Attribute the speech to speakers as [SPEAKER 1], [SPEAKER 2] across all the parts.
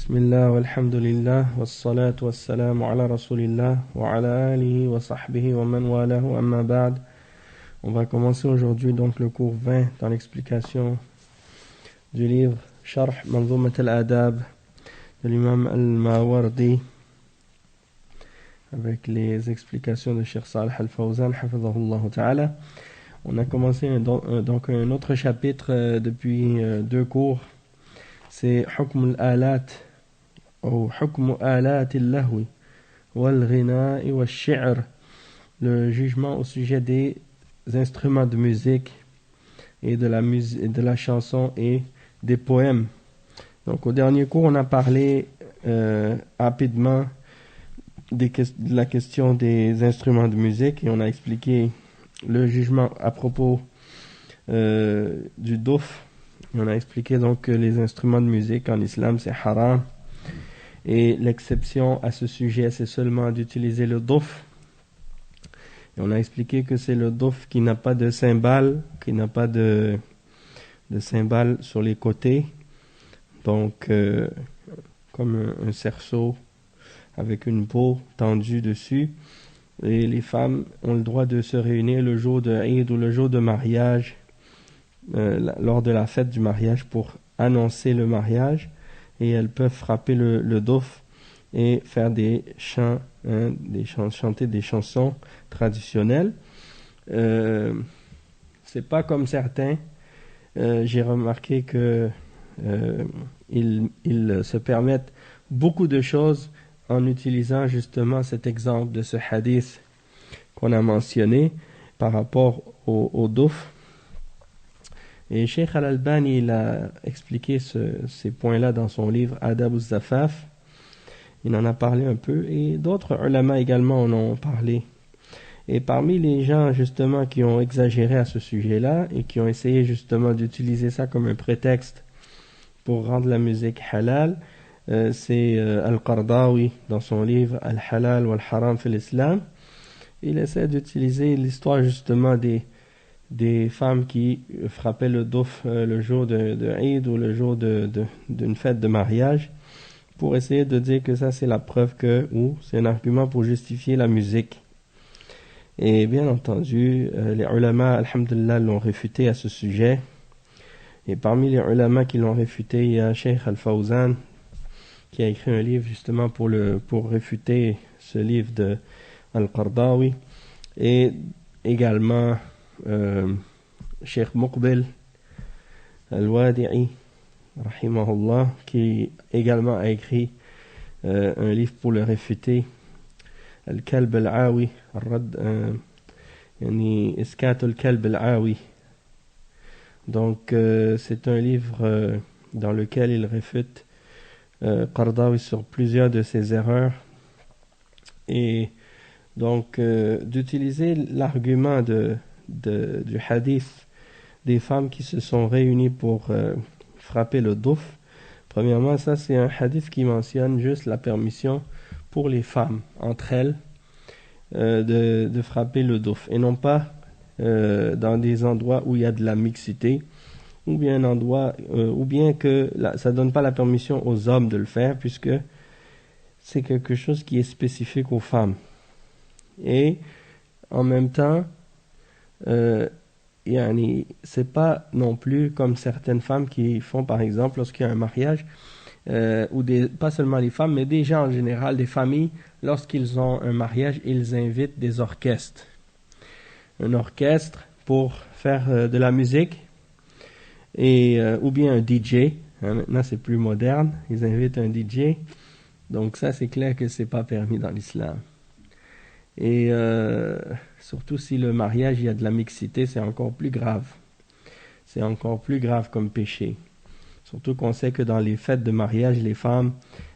[SPEAKER 1] Bismillah walhamdulillah wassalatu wassalamu ala rasulillah wa ala alihi wa sahbihi wa man walahu amma ba'd. On va commencer aujourd'hui donc le cours 20 dans l'explication du livre Sharh Manzumat al-Adab de l'imam al-Mawardi avec les explications de Cheikh Salih al-Fawzan hafidhahullah ta'ala. On a commencé donc un autre chapitre depuis deux cours. C'est Hukm al-Alat ou Hukm Alat al-Lahwi wal-Ghina wal-Shi'r, le jugement au sujet des instruments de musique et de la chanson et des poèmes. Donc au dernier cours on a parlé rapidement de la question des instruments de musique et on a expliqué le jugement à propos du douf. On a expliqué donc que les instruments de musique en islam c'est haram et l'exception à ce sujet c'est seulement d'utiliser le douf. Et on a expliqué que c'est le douf qui n'a pas de cymbales, qui n'a pas de cymbales sur les côtés, donc comme un cerceau avec une peau tendue dessus. Et les femmes ont le droit de se réunir le jour de Eid ou le jour de mariage, lors de la fête du mariage pour annoncer le mariage, et elles peuvent frapper le douf et faire des chants, chanter des chansons traditionnelles. C'est pas comme certains. J'ai remarqué que ils se permettent beaucoup de choses en utilisant justement cet exemple de ce hadith qu'on a mentionné par rapport au douf. Et Cheikh Al-Albani il a expliqué ces points-là dans son livre Adab al-Zafaf. Il en a parlé un peu et d'autres ulama également en ont parlé. Et parmi les gens justement qui ont exagéré à ce sujet-là et qui ont essayé justement d'utiliser ça comme un prétexte pour rendre la musique halal, c'est Al-Qardawi dans son livre Al-Halal wal-Haram fil Islam. Il essaie d'utiliser l'histoire justement des femmes qui frappaient le douf le jour de Eid ou le jour d'une fête de mariage pour essayer de dire que ça c'est la preuve ou c'est un argument pour justifier la musique. Et bien entendu, les ulama, alhamdulillah, l'ont réfuté à ce sujet. Et parmi les ulama qui l'ont réfuté, il y a Cheikh Al-Fawzan qui a écrit un livre justement pour réfuter ce livre de Al-Qardawi. Et également Cheikh Muqbil Al-Wadi'i rahimahullah qui également a écrit un livre pour le réfuter, Al-Kalb Al-Awi Iskat Al-Kalb Al-Awi. Donc c'est un livre dans lequel il réfute Qardawi sur plusieurs de ses erreurs et donc d'utiliser l'argument du hadith des femmes qui se sont réunies pour frapper le douf. Premièrement, ça c'est un hadith qui mentionne juste la permission pour les femmes entre elles de frapper le douf et non pas dans des endroits où il y a de la mixité ou bien que ça donne pas la permission aux hommes de le faire puisque c'est quelque chose qui est spécifique aux femmes. Et en même temps c'est pas non plus comme certaines femmes qui font par exemple lorsqu'il y a un mariage pas seulement les femmes mais des gens en général, des familles, lorsqu'ils ont un mariage ils invitent des orchestres, un orchestre pour faire de la musique et ou bien un DJ, maintenant c'est plus moderne, ils invitent un DJ, donc ça c'est clair que c'est pas permis dans l'islam. Et surtout si le mariage il y a de la mixité, c'est encore plus grave. C'est encore plus grave comme péché. Surtout qu'on sait que dans les fêtes de mariage, les femmes,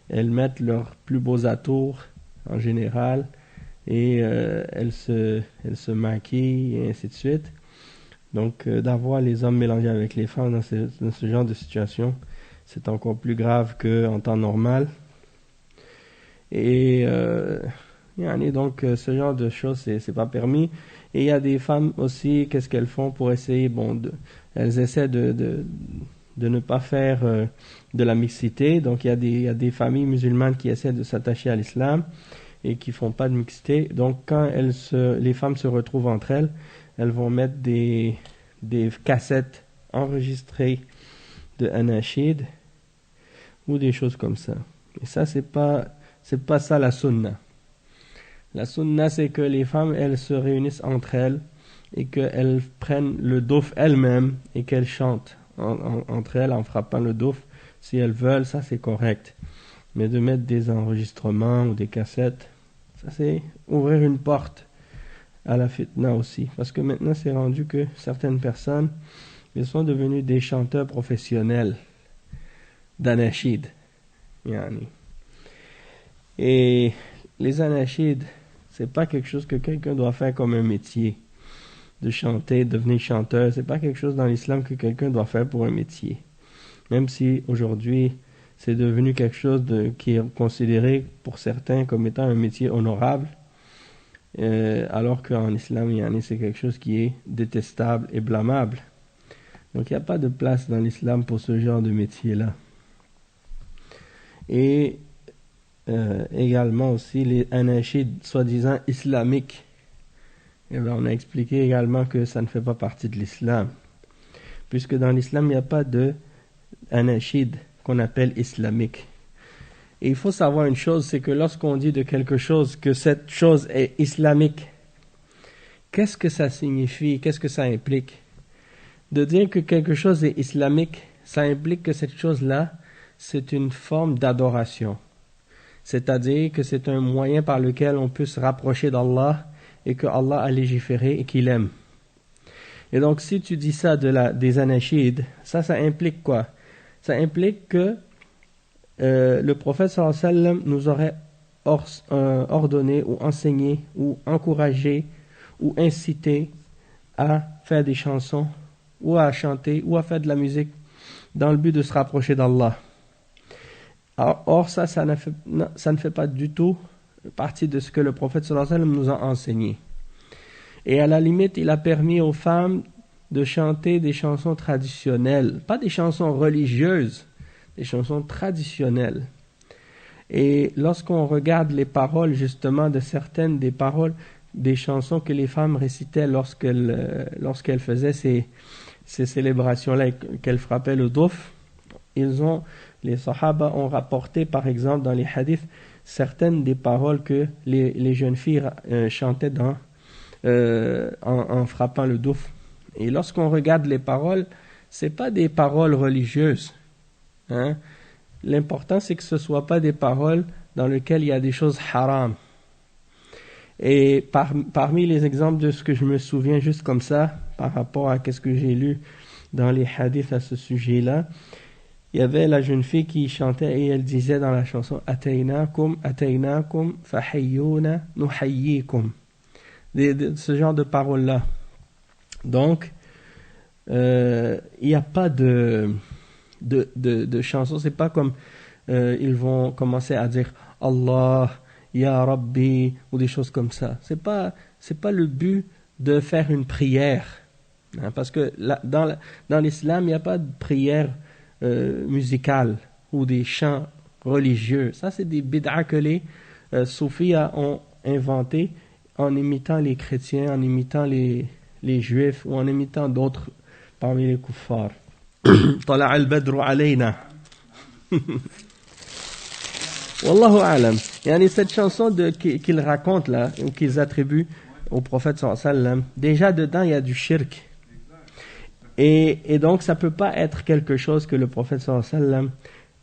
[SPEAKER 1] elles mettent leurs plus beaux atours en général et elles se maquillent et ainsi de suite. Donc d'avoir les hommes mélangés avec les femmes dans ce genre de situation, c'est encore plus grave qu'en temps normal. Et donc ce genre de choses c'est pas permis. Et il y a des femmes aussi, qu'est-ce qu'elles font pour essayer elles essaient de ne pas faire de la mixité. Donc il y a des familles musulmanes qui essaient de s'attacher à l'islam et qui font pas de mixité. Donc quand les femmes se retrouvent entre elles, elles vont mettre des cassettes enregistrées de anachid ou des choses comme ça. Et ça, c'est pas ça la sunna. La sunna, c'est que les femmes, elles se réunissent entre elles et qu'elles prennent le douf elles-mêmes et qu'elles chantent entre elles en frappant le douf. Si elles veulent, ça c'est correct. Mais de mettre des enregistrements ou des cassettes, ça c'est ouvrir une porte à la fitna aussi. Parce que maintenant, c'est rendu que certaines personnes, ils sont devenus des chanteurs professionnels d'anachid. Yani. Et les anachids, c'est pas quelque chose que quelqu'un doit faire comme un métier. De chanter, devenir chanteur, c'est pas quelque chose dans l'islam que quelqu'un doit faire pour un métier. Même si aujourd'hui, c'est devenu quelque chose qui est considéré pour certains comme étant un métier honorable, alors qu'en islam, c'est quelque chose qui est détestable et blâmable. Donc il n'y a pas de place dans l'islam pour ce genre de métier-là. Et également aussi les anachids soi-disant islamiques. Et bien, on a expliqué également que ça ne fait pas partie de l'islam. Puisque dans l'islam, il n'y a pas de anachid qu'on appelle islamique. Et il faut savoir une chose, c'est que lorsqu'on dit de quelque chose que cette chose est islamique, qu'est-ce que ça signifie? Qu'est-ce que ça implique? De dire que quelque chose est islamique, ça implique que cette chose-là, c'est une forme d'adoration. C'est-à-dire que c'est un moyen par lequel on peut se rapprocher d'Allah et que Allah a légiféré et qu'il aime. Et donc, si tu dis ça des anachids, ça implique quoi? Ça implique que le prophète sallallahu alayhi wa sallam nous aurait ordonné ou enseigné ou encouragé ou incité à faire des chansons ou à chanter ou à faire de la musique dans le but de se rapprocher d'Allah. Or, ça ne fait pas du tout partie de ce que le prophète sallallahu alayhi wa sallam nous a enseigné. Et à la limite, il a permis aux femmes de chanter des chansons traditionnelles, pas des chansons religieuses, des chansons traditionnelles. Et lorsqu'on regarde les paroles justement de certaines des paroles des chansons que les femmes récitaient lorsqu'elles faisaient ces célébrations-là et qu'elles frappaient le douf, les sahaba ont rapporté par exemple dans les hadiths certaines des paroles que les jeunes filles chantaient en frappant le douf. Et lorsqu'on regarde les paroles, c'est pas des paroles religieuses. Hein? L'important, c'est que ce ne soit pas des paroles dans lesquelles il y a des choses haram. Et parmi les exemples de ce que je me souviens juste comme ça, par rapport à ce que j'ai lu dans les hadiths à ce sujet-là, il y avait la jeune fille qui chantait et elle disait dans la chanson « Ataynakum, ataynakum, fahayyuna, nuhayyikum » ce genre de paroles-là. Donc, il n'y a pas de chansons, c'est pas comme ils vont commencer à dire Allah, Ya Rabbi ou des choses comme ça. C'est pas le but de faire une prière, hein, parce que dans l'islam il n'y a pas de prière musicale ou des chants religieux. Ça c'est des bid'a que les soufis ont inventé en imitant les chrétiens, en imitant les juifs ou en imitant d'autres parmi les kuffars. طلع البدر علينا. Wallahu a'lam. Yani cette chanson qu'ils racontent là, ou qu'ils attribuent au prophète sallallahu alayhi wa sallam, déjà dedans il y a du shirk. Et donc ça peut pas être quelque chose que le prophète sallallahu alayhi wa sallam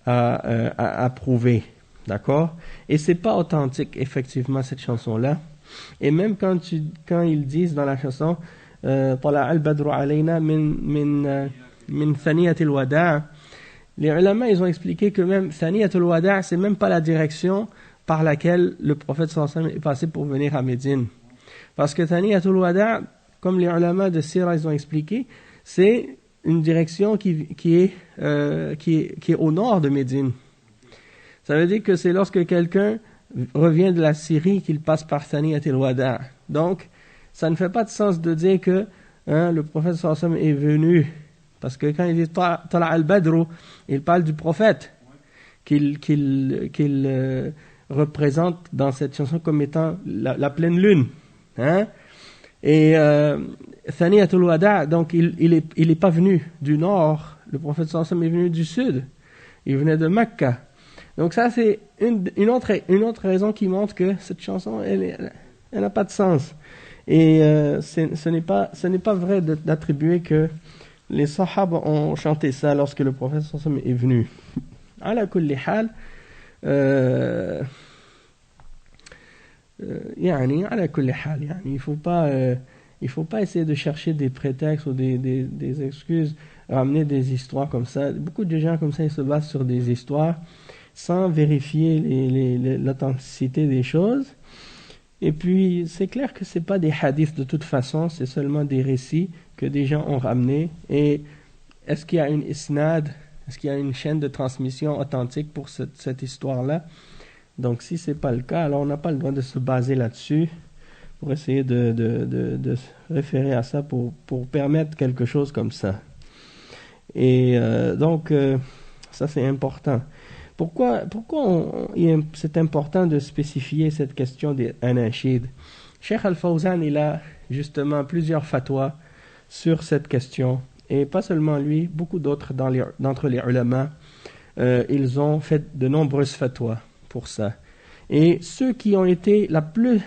[SPEAKER 1] a approuvé. D'accord? Et c'est pas authentique effectivement cette chanson-là. Et même quand ils disent dans la chanson طلع البدر علينا min thaniyatil wada', les ulama ils ont expliqué que même thaniyatul wada' c'est même pas la direction par laquelle le prophète sallallahu alayhi wa sallam est passé pour venir à Médine, parce que thaniyatul wada', comme les ulama de Sira ils ont expliqué, c'est une direction qui est au nord de Médine. Ça veut dire que c'est lorsque quelqu'un revient de la Syrie qu'il passe par thaniyatul wada'. Donc ça ne fait pas de sens de dire que le prophète sallallahu alayhi wa sallam est venu Parce que quand il dit Tala al-Badru, il parle du prophète qu'il représente dans cette chanson comme étant la pleine lune. Hein? Et Thaniyatul Wada', donc il est pas venu du nord, le prophète sallallahu alayhi wa sallam est venu du sud. Il venait de Mecca. Donc ça c'est une autre raison qui montre que cette chanson elle n'a pas de sens. Et ce n'est pas vrai d'attribuer que les Sahaba ont chanté ça lorsque le prophète sallallahu alayhi wa sallam est venu. Ala kulli hal, على كل حال يعني il faut pas essayer de chercher des prétextes ou des excuses, ramener des histoires comme ça. Beaucoup de gens comme ça ils se basent sur des histoires sans vérifier l'authenticité des choses. Et puis c'est clair que c'est pas des hadiths de toute façon, c'est seulement des récits que des gens ont ramenés. Et est-ce qu'il y a une isnad, est-ce qu'il y a une chaîne de transmission authentique pour cette histoire-là? Donc si c'est pas le cas, alors on n'a pas le droit de se baser là-dessus pour essayer de se référer à ça pour permettre quelque chose comme ça. Et donc ça c'est important. Pourquoi c'est important de spécifier cette question des anachid? Cheikh Al-Fawzan il a justement plusieurs fatwas sur cette question, et pas seulement lui, beaucoup d'autres d'entre les ulama, ils ont fait de nombreuses fatwas pour ça. Et ceux qui ont été la plus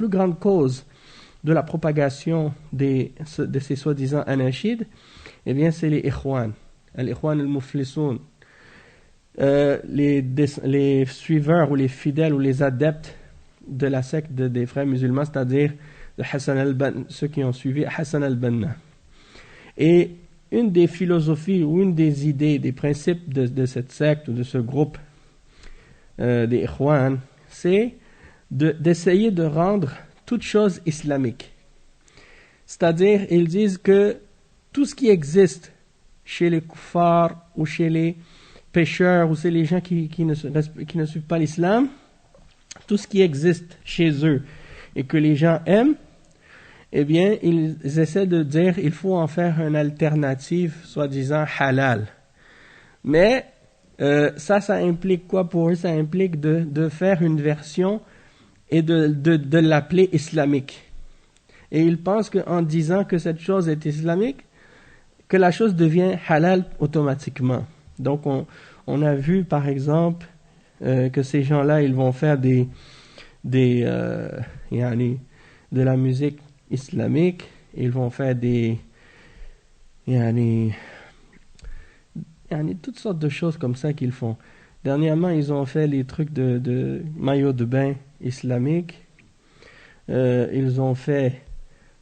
[SPEAKER 1] grande cause de la propagation de ces soi-disant anachid, eh bien c'est les ikhwan, al-ikhwan al-muflisoun, les suiveurs ou les fidèles ou les adeptes de la secte des frères musulmans, c'est-à-dire de Hassan al-Banna, ceux qui ont suivi Hassan al-Banna. Et une des philosophies ou une des idées, des principes de cette secte ou de ce groupe des Ikhwan, c'est d'essayer de rendre toute chose islamique. C'est-à-dire, ils disent que tout ce qui existe chez les kuffars ou chez les pécheurs ou chez les gens qui ne suivent pas l'islam, tout ce qui existe chez eux et que les gens aiment, eh bien, ils essaient de dire il faut en faire une alternative, soi-disant halal. Mais ça implique quoi pour eux? Ça implique de faire une version et de l'appeler islamique. Et ils pensent qu'en disant que cette chose est islamique, que la chose devient halal automatiquement. Donc on a vu par exemple que ces gens-là, ils vont faire de la musique islamique, ils vont faire toutes sortes de choses comme ça qu'ils font. Dernièrement, ils ont fait les trucs de maillot de bain islamique. Ils ont fait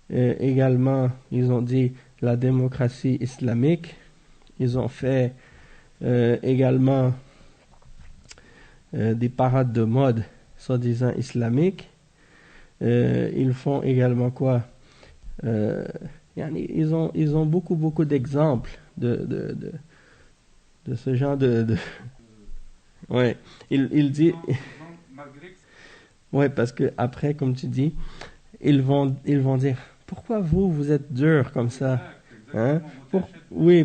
[SPEAKER 1] également, ils ont dit la démocratie islamique. Ils ont fait également des parades de mode soi-disant islamiques. Ils font également quoi? Ils ont beaucoup d'exemples de ce genre de ouais, il dit ouais, parce que après, comme tu dis, ils vont dire pourquoi vous êtes dur comme ça, hein?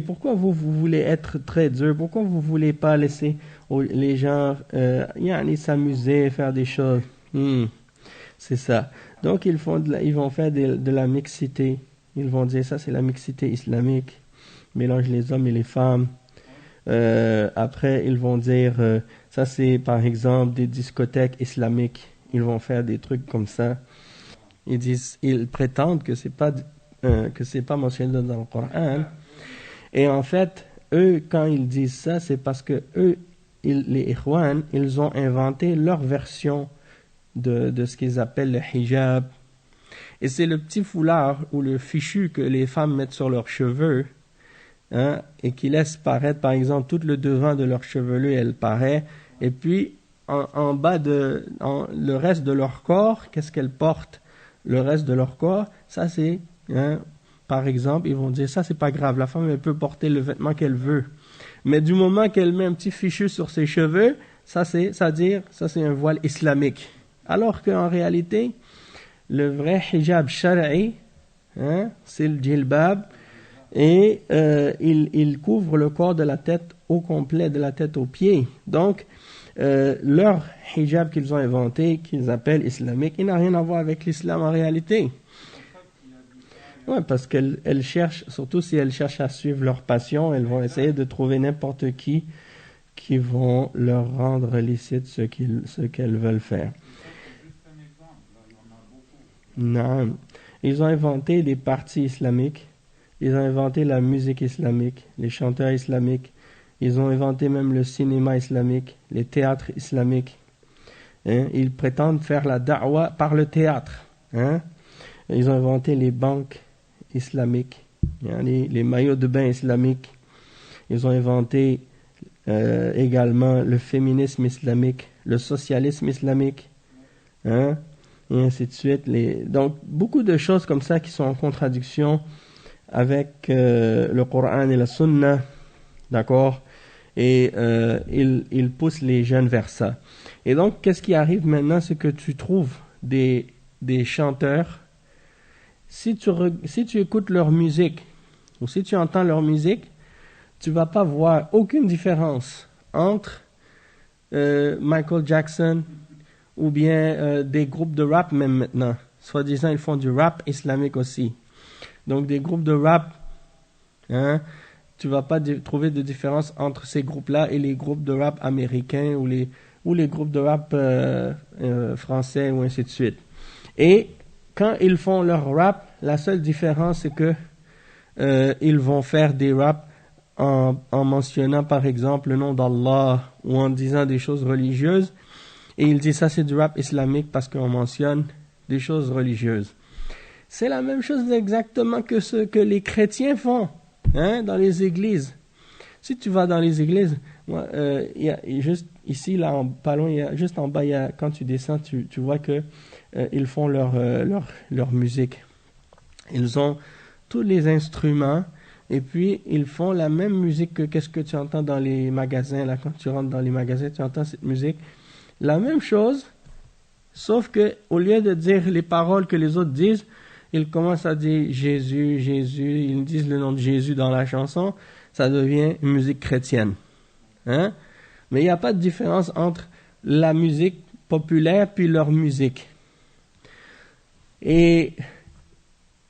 [SPEAKER 1] Pourquoi vous voulez être très dur? Pourquoi vous voulez pas laisser les gens s'amuser, faire des choses? C'est ça. Donc ils vont faire de la mixité. Ils vont dire ça c'est la mixité islamique, mélange les hommes et les femmes. Après ils vont dire ça c'est par exemple des discothèques islamiques. Ils vont faire des trucs comme ça. Ils prétendent que c'est pas mentionné dans le Coran. Et en fait, eux quand ils disent ça, c'est parce que eux, les Ikhwan, ils ont inventé leur version de ce qu'ils appellent le hijab. Et c'est le petit foulard ou le fichu que les femmes mettent sur leurs cheveux, hein, et qui laisse paraître, par exemple, tout le devant de leur chevelure, elle paraît. Et puis, en bas le reste de leur corps, qu'est-ce qu'elles portent? Le reste de leur corps, ça c'est, hein, par exemple, ils vont dire, ça c'est pas grave, la femme elle peut porter le vêtement qu'elle veut. Mais du moment qu'elle met un petit fichu sur ses cheveux, ça c'est un voile islamique. Alors qu'en réalité, le vrai hijab shar'i, hein, c'est le djilbab, et ils couvrent le corps de la tête au complet, de la tête aux pieds. Donc, leur hijab qu'ils ont inventé, qu'ils appellent islamique, il n'a rien à voir avec l'islam en réalité. Ouais, parce qu'elles cherchent, surtout si elles cherchent à suivre leur passion, elles vont essayer de trouver n'importe qui vont leur rendre licite ce qu'elles veulent faire. Non. Ils ont inventé des partis islamiques, ils ont inventé la musique islamique, les chanteurs islamiques, ils ont inventé même le cinéma islamique, les théâtres islamiques. Hein? Ils prétendent faire la da'wa par le théâtre. Hein? Ils ont inventé les banques islamiques, les maillots de bain islamiques. Ils ont inventé également le féminisme islamique, le socialisme islamique, hein, et ainsi de suite. Donc, beaucoup de choses comme ça qui sont en contradiction avec le Coran et la Sunna, d'accord, et ils poussent les jeunes vers ça. Et donc, qu'est-ce qui arrive maintenant, c'est que tu trouves des chanteurs, si tu écoutes leur musique, ou si tu entends leur musique, tu vas pas voir aucune différence entre Michael Jackson ou bien des groupes de rap même maintenant. Soi-disant, ils font du rap islamique aussi. Donc des groupes de rap, hein, tu vas pas trouver de différence entre ces groupes-là et les groupes de rap américains ou les groupes de rap français ou ainsi de suite. Et quand ils font leur rap, la seule différence c'est que ils vont faire des raps en mentionnant par exemple le nom d'Allah ou en disant des choses religieuses, et il dit ça c'est du rap islamique parce qu'on mentionne des choses religieuses. C'est la même chose exactement que ce que les chrétiens font, hein, dans les églises. Si tu vas dans les églises, il y a juste ici là pas loin, juste en bas, quand tu descends, tu vois que ils font leur musique. Ils ont tous les instruments. Et puis, ils font la même musique que qu'est-ce que tu entends dans les magasins. Là, quand tu rentres dans les magasins, tu entends cette musique. La même chose, sauf que au lieu de dire les paroles que les autres disent, ils commencent à dire Jésus, Jésus. Ils disent le nom de Jésus dans la chanson. Ça devient une musique chrétienne. Hein? Mais il n'y a pas de différence entre la musique populaire puis leur musique. Et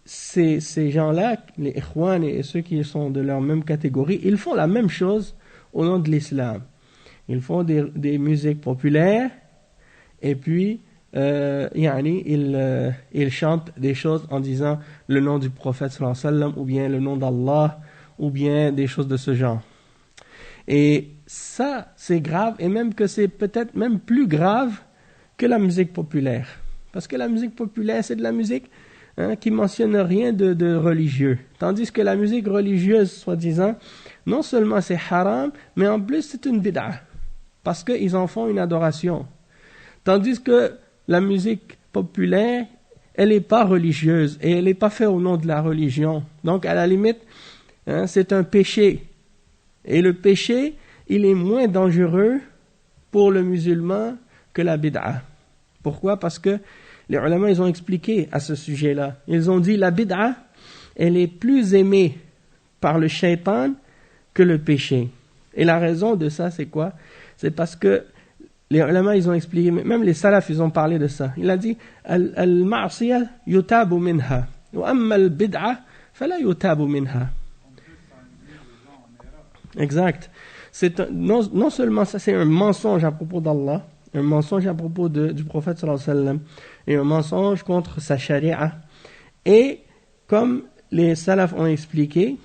[SPEAKER 1] ces gens-là, les ikhwan et ceux qui sont de leur même catégorie, ils font la même chose au nom de l'islam. Ils font des musiques populaires et puis ils chantent des choses en disant le nom du prophète sallallahu alayhi wa sallam ou bien le nom d'Allah ou bien des choses de ce genre. Et ça, c'est grave, et même que c'est peut-être même plus grave que la musique populaire. Parce que la musique populaire, c'est de la musique qui mentionne rien de religieux. Tandis que la musique religieuse, soi-disant, non seulement c'est haram, mais en plus c'est une bid'a. Parce qu'ils en font une adoration. Tandis que la musique populaire, elle n'est pas religieuse et elle n'est pas faite au nom de la religion. Donc à la limite, c'est un péché. Et le péché, il est moins dangereux pour le musulman que la bid'a. Pourquoi? Parce que les ulama, ils ont expliqué à ce sujet-là. Ils ont dit la bid'a, elle est plus aimée par le shaitan que le péché. Et la raison de ça, c'est quoi? C'est parce que les ulama, ils ont expliqué, même les salafs, ils ont parlé de ça. Il a dit al-ma'siyah yutabu minha wa amma al-bid'a fala yutabu minha. Exact. Non seulement ça, c'est un mensonge à propos d'Allah, un mensonge à propos du prophète sallallahu alayhi wa sallam, et un mensonge contre sa charia. Et comme les salafs ont expliqué,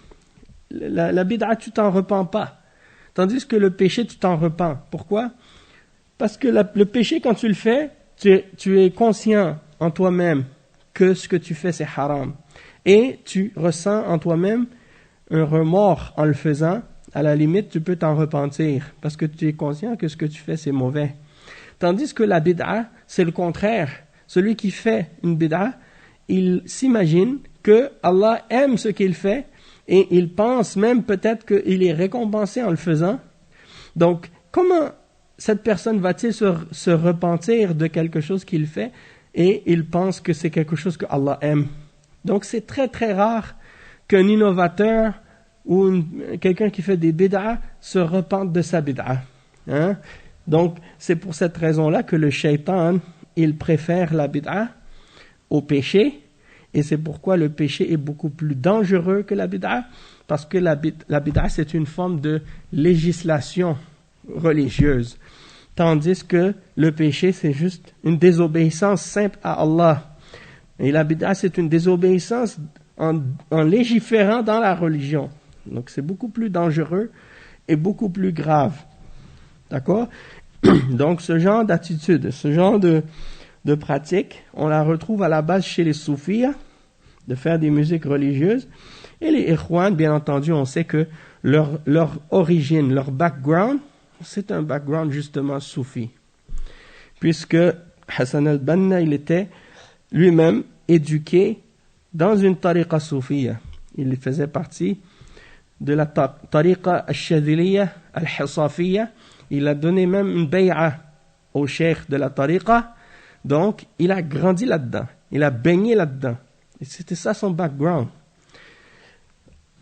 [SPEAKER 1] la bid'a, tu t'en repens pas. Tandis que le péché, tu t'en repens. Pourquoi? Parce que le péché, quand tu le fais, tu es conscient en toi-même que ce que tu fais, c'est haram. Et tu ressens en toi-même un remords en le faisant. À la limite, tu peux t'en repentir parce que tu es conscient que ce que tu fais, c'est mauvais. Tandis que la bid'a, c'est le contraire. Celui qui fait une bid'a, il s'imagine que Allah aime ce qu'il fait et il pense même peut-être qu'il est récompensé en le faisant. Donc, comment cette personne va-t-il se repentir de quelque chose qu'il fait et il pense que c'est quelque chose que Allah aime? Donc, c'est très très rare qu'un innovateur ou quelqu'un qui fait des bid'a se repente de sa bid'a. Hein? Donc, c'est pour cette raison-là que le shaitan, il préfère la bid'a au péché, et c'est pourquoi le péché est beaucoup plus dangereux que la bid'a, parce que la bid'a, c'est une forme de législation religieuse, tandis que le péché, c'est juste une désobéissance simple à Allah. Et la bid'a, c'est une désobéissance en légiférant dans la religion. Donc, c'est beaucoup plus dangereux et beaucoup plus grave. D'accord? Donc, ce genre d'attitude, ce genre de pratique, on la retrouve à la base chez les soufis, de faire des musiques religieuses. Et les ikhwan, bien entendu, on sait que leur origine, leur background, c'est un background justement soufi. Puisque Hassan al-Banna, il était lui-même éduqué dans une tariqa soufia. Il faisait partie de la tariqa al-shadiliya al-hisafiya. Il a donné même une bay'a au cheikh de la tariqa. Donc, il a grandi là-dedans. Il a baigné là-dedans. Et c'était ça son background.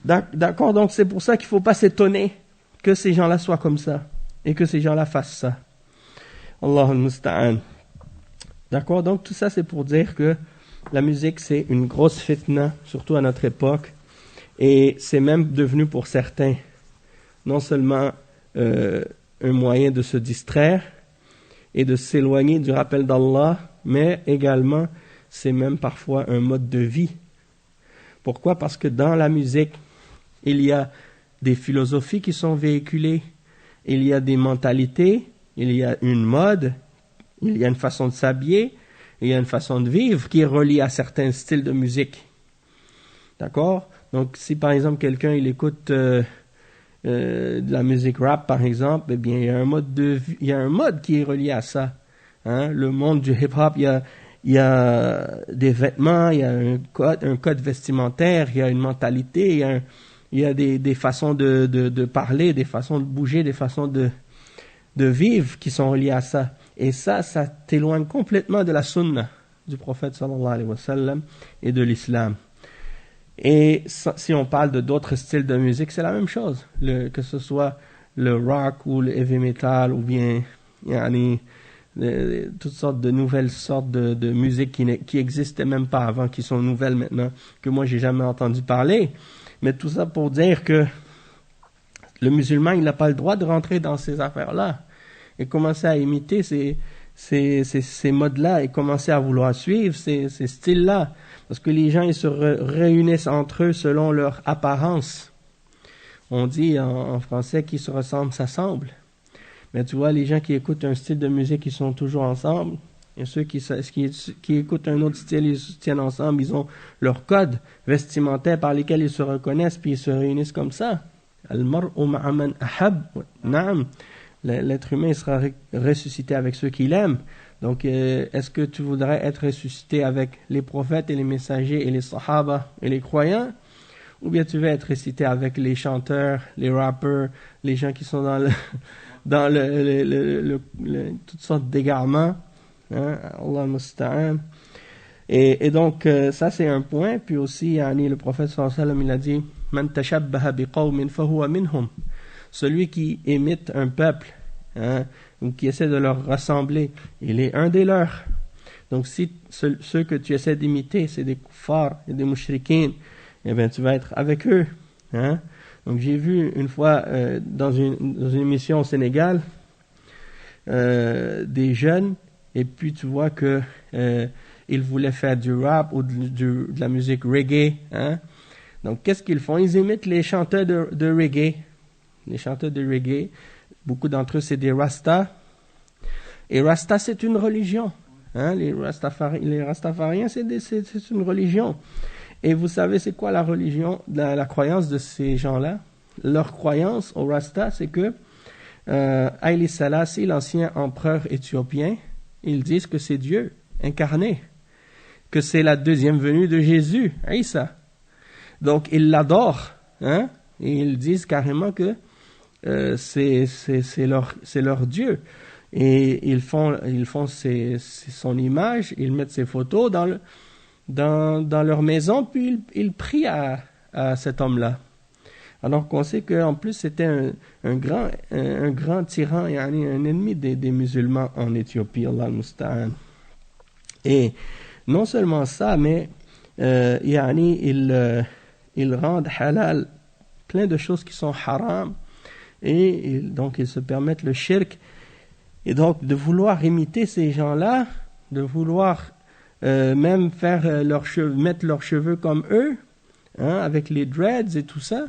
[SPEAKER 1] D'accord, donc c'est pour ça qu'il ne faut pas s'étonner que ces gens-là soient comme ça. Et que ces gens-là fassent ça. Allahul musta'an. D'accord, donc tout ça c'est pour dire que la musique c'est une grosse fitna, surtout à notre époque. Et c'est même devenu pour certains non seulement un moyen de se distraire et de s'éloigner du rappel d'Allah, mais également c'est même parfois un mode de vie. Pourquoi? Parce que dans la musique, il y a des philosophies qui sont véhiculées, il y a des mentalités, il y a une mode, il y a une façon de s'habiller, il y a une façon de vivre qui est reliée à certains styles de musique. D'accord? Donc, si par exemple quelqu'un il écoute de la musique rap par exemple, eh bien il y a un mode qui est relié à ça. Hein? Le monde du hip-hop, il y a des vêtements, il y a un code vestimentaire, il y a une mentalité, il y a des façons de parler, des façons de bouger, des façons de vivre qui sont reliées à ça. Et ça t'éloigne complètement de la sunna du prophète sallallahu alayhi wa sallam et de l'islam. Et si on parle de d'autres styles de musique, c'est la même chose. Que ce soit le rock ou le heavy metal ou bien toutes sortes de nouvelles sortes de musique qui n'existaient même pas avant, qui sont nouvelles maintenant, que moi j'ai jamais entendu parler. Mais tout ça pour dire que le musulman, il n'a pas le droit de rentrer dans ces affaires-là et commencer à imiter ces modes-là et commencer à vouloir suivre ces styles-là. Parce que les gens, ils se réunissent entre eux selon leur apparence. On dit en français qu'ils se ressemblent, s'assemblent. Mais tu vois, les gens qui écoutent un style de musique, ils sont toujours ensemble. Et ceux qui écoutent un autre style, ils se tiennent ensemble. Ils ont leur code vestimentaire par lesquels ils se reconnaissent, puis ils se réunissent comme ça. Al-mar'u ma'a man ahab. Na'am. L'être humain il sera ressuscité avec ceux qu'il aime. Donc, est-ce que tu voudrais être ressuscité avec les prophètes et les messagers et les sahaba et les croyants? Ou bien tu veux être ressuscité avec les chanteurs, les rappeurs, les gens qui sont dans toutes sortes d'égarements? Hein? Allah musta'an. Et donc, ça c'est un point. Puis aussi, le prophète sallallahu alayhi wa sallam, il a dit « Man tashabbaha biqawmin fahuwa minhum » Celui qui imite un peuple, hein, ou qui essaie de leur rassembler, il est un des leurs. Donc si ceux que tu essaies d'imiter, c'est des kuffars et des mushrikins, eh bien tu vas être avec eux. Hein. Donc j'ai vu une fois dans une émission au Sénégal, des jeunes, et puis tu vois que ils voulaient faire du rap ou de la musique reggae. Hein. Donc qu'est-ce qu'ils font? Ils imitent les chanteurs de reggae. Les chanteurs de reggae, beaucoup d'entre eux, c'est des Rastas. Et Rasta, c'est une religion. Hein? Les Rastafariens, c'est une religion. Et vous savez, c'est quoi la religion, la croyance de ces gens-là? Leur croyance au Rasta, c'est que Haïli Selassie, l'ancien empereur éthiopien, ils disent que c'est Dieu incarné, que c'est la deuxième venue de Jésus, Isa. Donc, ils l'adorent. Hein? Et ils disent carrément que c'est leur Dieu. Et ils font son image, ils mettent ses photos dans leur maison, puis ils prient à à cet homme-là. Alors qu'on sait qu'en plus c'était un grand tyran, un ennemi des musulmans en Éthiopie, Allah al-Musta'an. Et non seulement ça, mais ils rendent halal plein de choses qui sont haram, et donc ils se permettent le shirk. Et donc de vouloir imiter ces gens-là, de vouloir même faire mettre leurs cheveux comme eux, hein, avec les dreads et tout ça,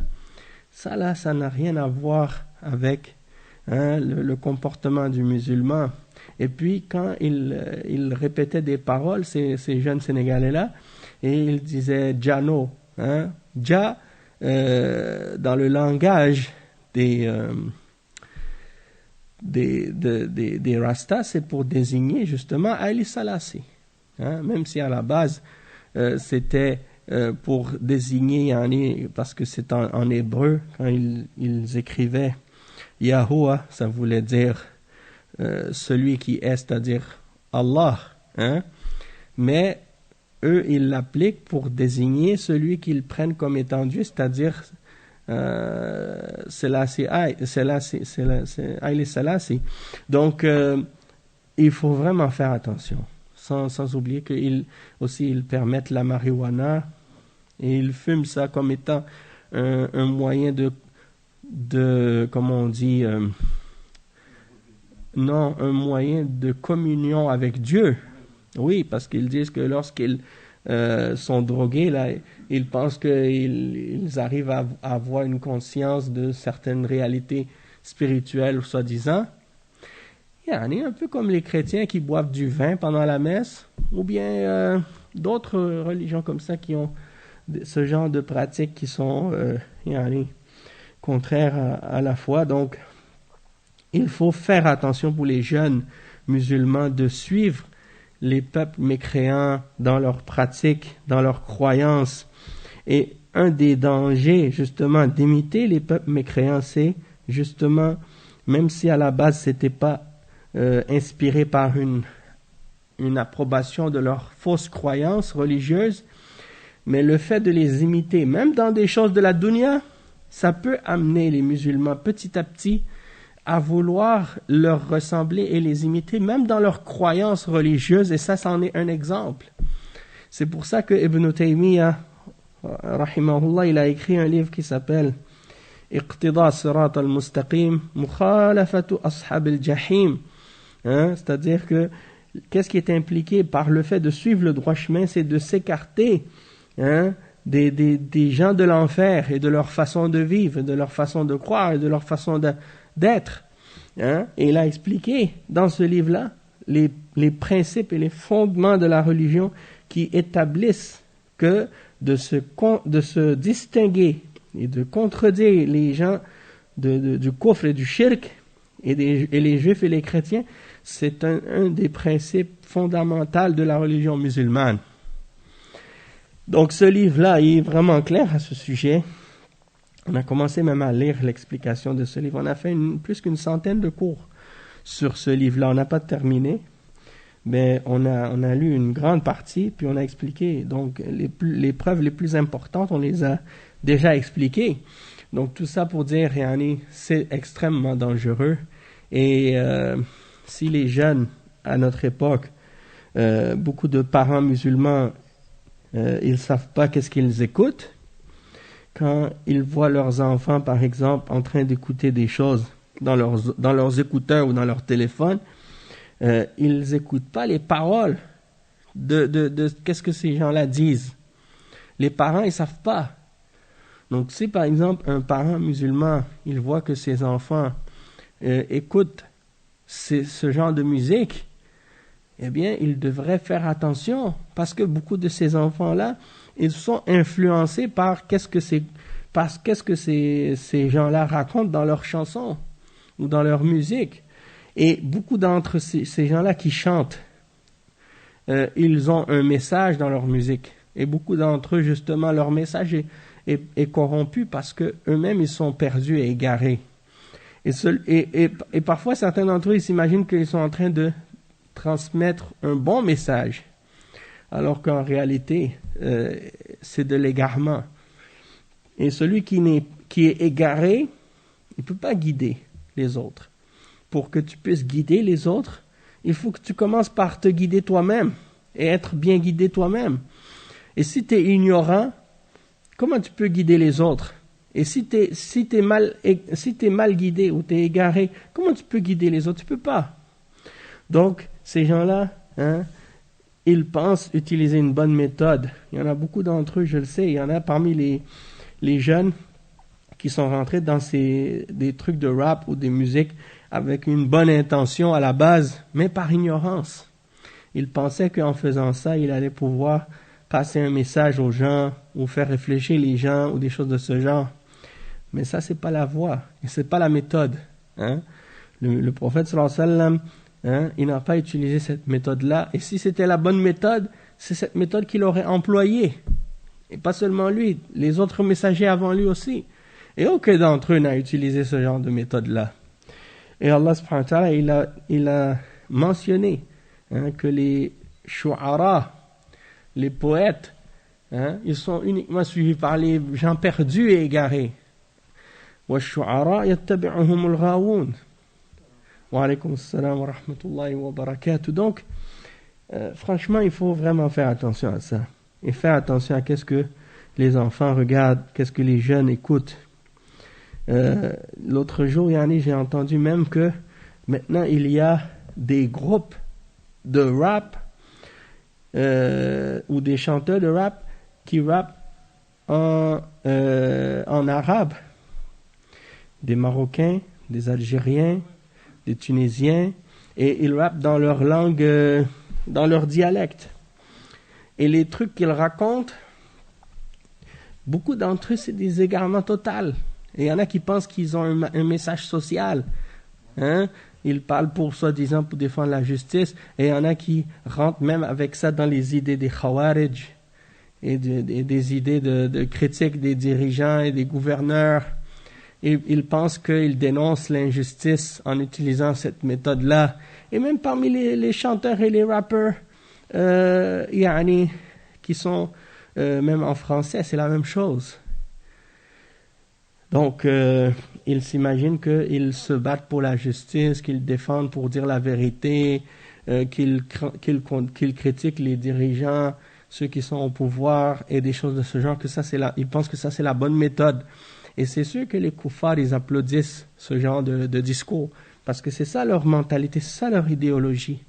[SPEAKER 1] ça là, ça n'a rien à voir avec le comportement du musulman. Et puis quand ils répétaient des paroles, ces jeunes Sénégalais-là, et ils disaient Jano, hein, Ja, dans le langage des Rastas, c'est pour désigner justement Haïli Selassie. Hein, même si à la base c'était pour désigner, parce que c'est en hébreu, quand ils écrivaient Yahuwah, ça voulait dire celui qui est, c'est-à-dire Allah. Hein? Mais eux, ils l'appliquent pour désigner celui qu'ils prennent comme étant Dieu, c'est-à-dire Selassie, Haïli Selassie. Donc, il faut vraiment faire attention. Sans oublier qu'ils permettent la marijuana, et ils fument ça comme étant un moyen de comment on dit, un moyen de communion avec Dieu. Oui, parce qu'ils disent que lorsqu'ils sont drogués, là, ils pensent qu'ils arrivent à avoir une conscience de certaines réalités spirituelles, soi-disant. Un peu comme les chrétiens qui boivent du vin pendant la messe, ou bien d'autres religions comme ça qui ont ce genre de pratiques qui sont contraires à la foi. Donc, il faut faire attention pour les jeunes musulmans de suivre les peuples mécréants dans leurs pratiques, dans leurs croyances. Et un des dangers, justement, d'imiter les peuples mécréants, c'est justement, même si à la base c'était pas inspiré par une approbation de leurs fausses croyances religieuses, mais le fait de les imiter, même dans des choses de la dunya, ça peut amener les musulmans petit à petit à vouloir leur ressembler et les imiter, même dans leurs croyances religieuses, et ça, c'en est un exemple. C'est pour ça que Ibn Taymiyyah, rahimahullah, il a écrit un livre qui s'appelle Iqtida Sirat al-Mustaqim, Mukhalafatu Ashab al-Jahim. C'est-à-dire que qu'est-ce qui est impliqué par le fait de suivre le droit chemin, c'est de s'écarter des gens de l'enfer et de leur façon de vivre, de leur façon de croire et de leur façon d'être. Et il a expliqué dans ce livre-là les principes et les fondements de la religion qui établissent que de se distinguer et de contredire les gens du kufr et du shirk et les juifs et les chrétiens, c'est un des principes fondamentaux de la religion musulmane. Donc ce livre-là, il est vraiment clair à ce sujet. On a commencé même à lire l'explication de ce livre. On a fait plus qu'une centaine de cours sur ce livre-là. On n'a pas terminé, mais on a lu une grande partie, puis on a expliqué. Donc les preuves les plus importantes, on les a déjà expliquées. Donc tout ça pour dire, c'est extrêmement dangereux. Et si les jeunes, à notre époque, beaucoup de parents musulmans, ils ne savent pas qu'est-ce qu'ils écoutent, quand ils voient leurs enfants, par exemple, en train d'écouter des choses dans leurs écouteurs ou dans leur téléphone, ils n'écoutent pas les paroles de qu'est-ce que ces gens-là disent. Les parents, ils ne savent pas. Donc, si par exemple, un parent musulman, il voit que ses enfants écoutent ce genre de musique, eh bien, il devrait faire attention, parce que beaucoup de ces enfants-là, ils sont influencés par qu'est-ce que ces gens-là racontent dans leurs chansons ou dans leur musique. Et beaucoup d'entre ces gens-là qui chantent, ils ont un message dans leur musique. Et beaucoup d'entre eux, justement, leur message est corrompu parce que eux-mêmes, ils sont perdus et égarés. Et parfois, certains d'entre eux, ils s'imaginent qu'ils sont en train de transmettre un bon message, alors qu'en réalité, c'est de l'égarement. Et celui qui est égaré, il ne peut pas guider les autres. Pour que tu puisses guider les autres, il faut que tu commences par te guider toi-même et être bien guidé toi-même. Et si tu es ignorant, comment tu peux guider les autres? Et si t'es mal guidé ou tu es égaré, comment tu peux guider les autres? Tu ne peux pas. Donc, ces gens-là, ils pensent utiliser une bonne méthode. Il y en a beaucoup d'entre eux, je le sais. Il y en a parmi les jeunes qui sont rentrés dans des trucs de rap ou des musiques avec une bonne intention à la base, mais par ignorance. Ils pensaient qu'en faisant ça, il allait pouvoir passer un message aux gens ou faire réfléchir les gens ou des choses de ce genre. Mais ça, c'est pas la voie et c'est pas la méthode. Le prophète sallallahu alayhi wa sallam, il n'a pas utilisé cette méthode-là. Et si c'était la bonne méthode, c'est cette méthode qu'il aurait employée. Et pas seulement lui, les autres messagers avant lui aussi. Et aucun d'entre eux n'a utilisé ce genre de méthode-là. Et Allah subhanahu wa ta'ala, il a mentionné que les shu'ara, les poètes, ils sont uniquement suivis par les gens perdus et égarés. وَالشُّعَرَاء يَتَّبِعُهُمُ الْغَاوُونَ Wa alaykum assalam wa rahmatullahi wa barakatuh. Donc, franchement, il faut vraiment faire attention à ça. Et faire attention à qu'est-ce que les enfants regardent, qu'est-ce que les jeunes écoutent. L'autre jour, j'ai entendu même que maintenant, il y a des groupes de rap ou des chanteurs de rap qui rappent en arabe. Des Marocains, des Algériens, des Tunisiens, et ils rappent dans leur langue, dans leur dialecte. Et les trucs qu'ils racontent, beaucoup d'entre eux, c'est des égarements totaux. Et il y en a qui pensent qu'ils ont un message social. Ils parlent soi-disant pour défendre la justice, et il y en a qui rentrent même avec ça dans les idées des Khawarij, et des idées de critique des dirigeants et des gouverneurs. Ils pensent qu'ils dénoncent l'injustice en utilisant cette méthode-là. Et même parmi les chanteurs et les rappeurs, qui sont même en français, c'est la même chose. Donc, ils s'imaginent qu'ils se battent pour la justice, qu'ils défendent pour dire la vérité, qu'ils critiquent les dirigeants, ceux qui sont au pouvoir et des choses de ce genre. Ils pensent que ça, c'est la bonne méthode. Et c'est sûr que les koufars, ils applaudissent ce genre de discours, parce que c'est ça leur mentalité, c'est ça leur idéologie.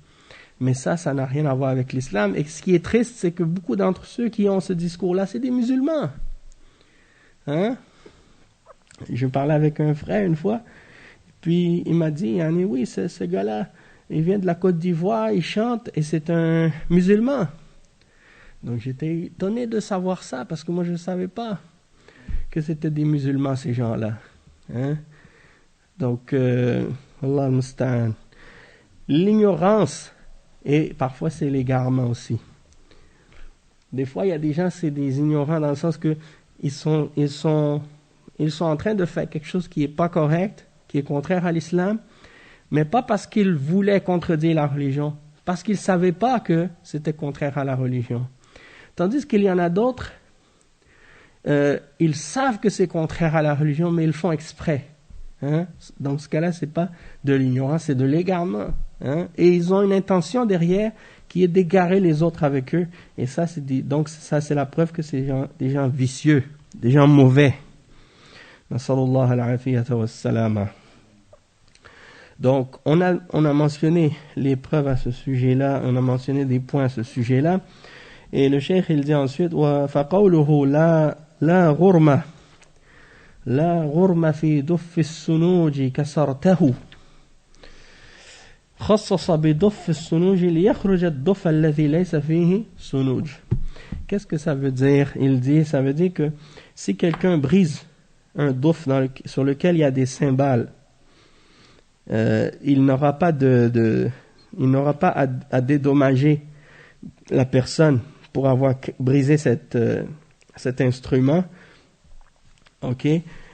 [SPEAKER 1] Mais ça n'a rien à voir avec l'islam. Et ce qui est triste, c'est que beaucoup d'entre ceux qui ont ce discours-là, c'est des musulmans. Je parlais avec un frère une fois, puis il m'a dit, oui, ce gars-là, il vient de la Côte d'Ivoire, il chante, et c'est un musulman. Donc j'étais étonné de savoir ça, parce que moi je ne savais pas que c'était des musulmans, ces gens-là. Donc, Allah al-Musta'an. L'ignorance, et parfois c'est l'égarement aussi. Des fois, il y a des gens, c'est des ignorants dans le sens que ils sont en train de faire quelque chose qui n'est pas correct, qui est contraire à l'islam, mais pas parce qu'ils voulaient contredire la religion, parce qu'ils ne savaient pas que c'était contraire à la religion. Tandis qu'il y en a d'autres, ils savent que c'est contraire à la religion, mais ils le font exprès. Dans ce cas-là, c'est pas de l'ignorance, c'est de l'égarement. Et ils ont une intention derrière qui est d'égarer les autres avec eux. Et ça, donc ça, c'est la preuve que c'est des gens vicieux, des gens mauvais. Nasallallahu al-afiyata was-salama. Donc, on a mentionné les preuves à ce sujet-là, on a mentionné des points à ce sujet-là. Et le cheikh, il dit ensuite, فَقَوْلُهُ لا غرمة في دف السنوج كسرته خصص بدف السنوج ليخرج الدف الذي ليس فيه سنوج. Qu'est-ce que ça veut dire? Il dit, ça veut dire que si quelqu'un brise un duf sur lequel il y a des cymbales, il n'aura pas à dédommager la personne pour avoir brisé cet instrument. Ok,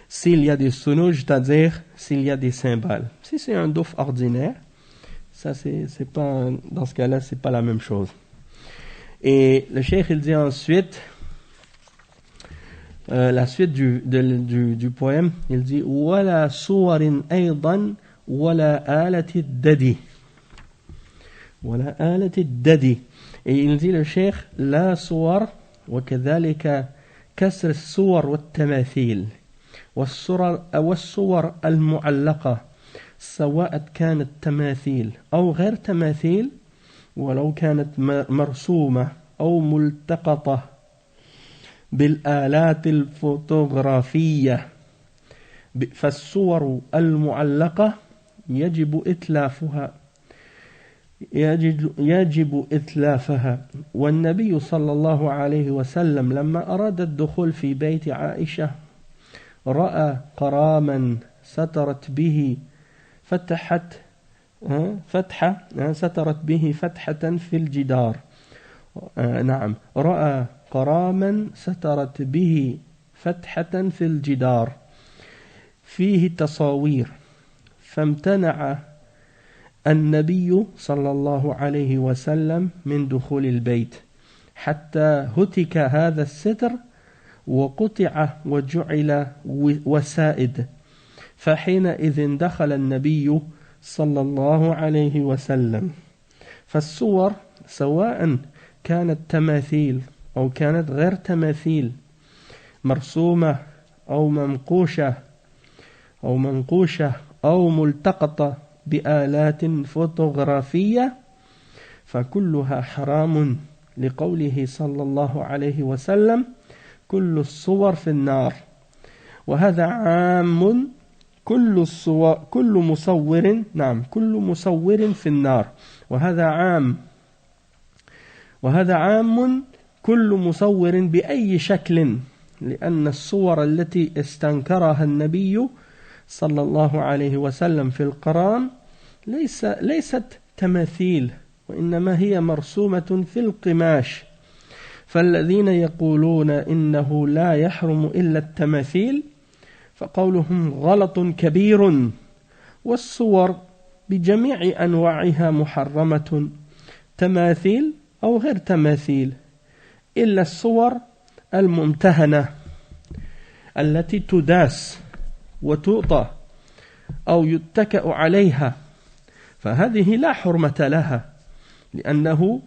[SPEAKER 1] s'il y a des sunouj, c'est-à-dire s'il y a des cymbales. Si c'est un douf ordinaire, ça c'est pas, dans ce cas-là, c'est pas la même chose. Et le cheikh il dit ensuite, la suite du poème, il dit وَلَا صُوَرٍ أَيْضًا وَلَا آلَةِ الدَّدِ وَلَا آلَةِ الدَّدِ. Et il dit le cheikh لا صور وكذلك كسر الصور والتماثيل والصور المعلقة سواء كانت تماثيل أو غير تماثيل ولو كانت مرسومة أو ملتقطة بالآلات الفوتوغرافية فالصور المعلقة يجب إتلافها. والنبي صلى الله عليه وسلم لما أراد الدخول في بيت عائشة رأى قراما سترت به فتحة في الجدار. نعم، رأى قراما سترت به فتحة في الجدار فيه تصاوير، فامتنع النبي صلى الله عليه وسلم من دخول البيت حتى هتك هذا الستر وقطع وجعل وسائد، فحينئذ دخل النبي صلى الله عليه وسلم. فالصور سواء كانت تماثيل أو كانت غير تماثيل، مرسومة أو منقوشة أو ملتقطة بآلات فوتوغرافية، فكلها حرام لقوله صلى الله عليه وسلم كل الصور في النار. وهذا عام، كل مصور في النار. وهذا عام كل مصور بأي شكل، لأن الصور التي استنكرها النبي صلى الله عليه وسلم في القرآن ليست تماثيل، وإنما هي مرسومة في القماش. فالذين يقولون إنه لا يحرم إلا التماثيل فقولهم غلط كبير، والصور بجميع أنواعها محرمة، تماثيل أو غير تماثيل، إلا الصور الممتهنة التي تداس وتؤطى أو يتكأ عليها، فهذه لا حرمة لها، لأنه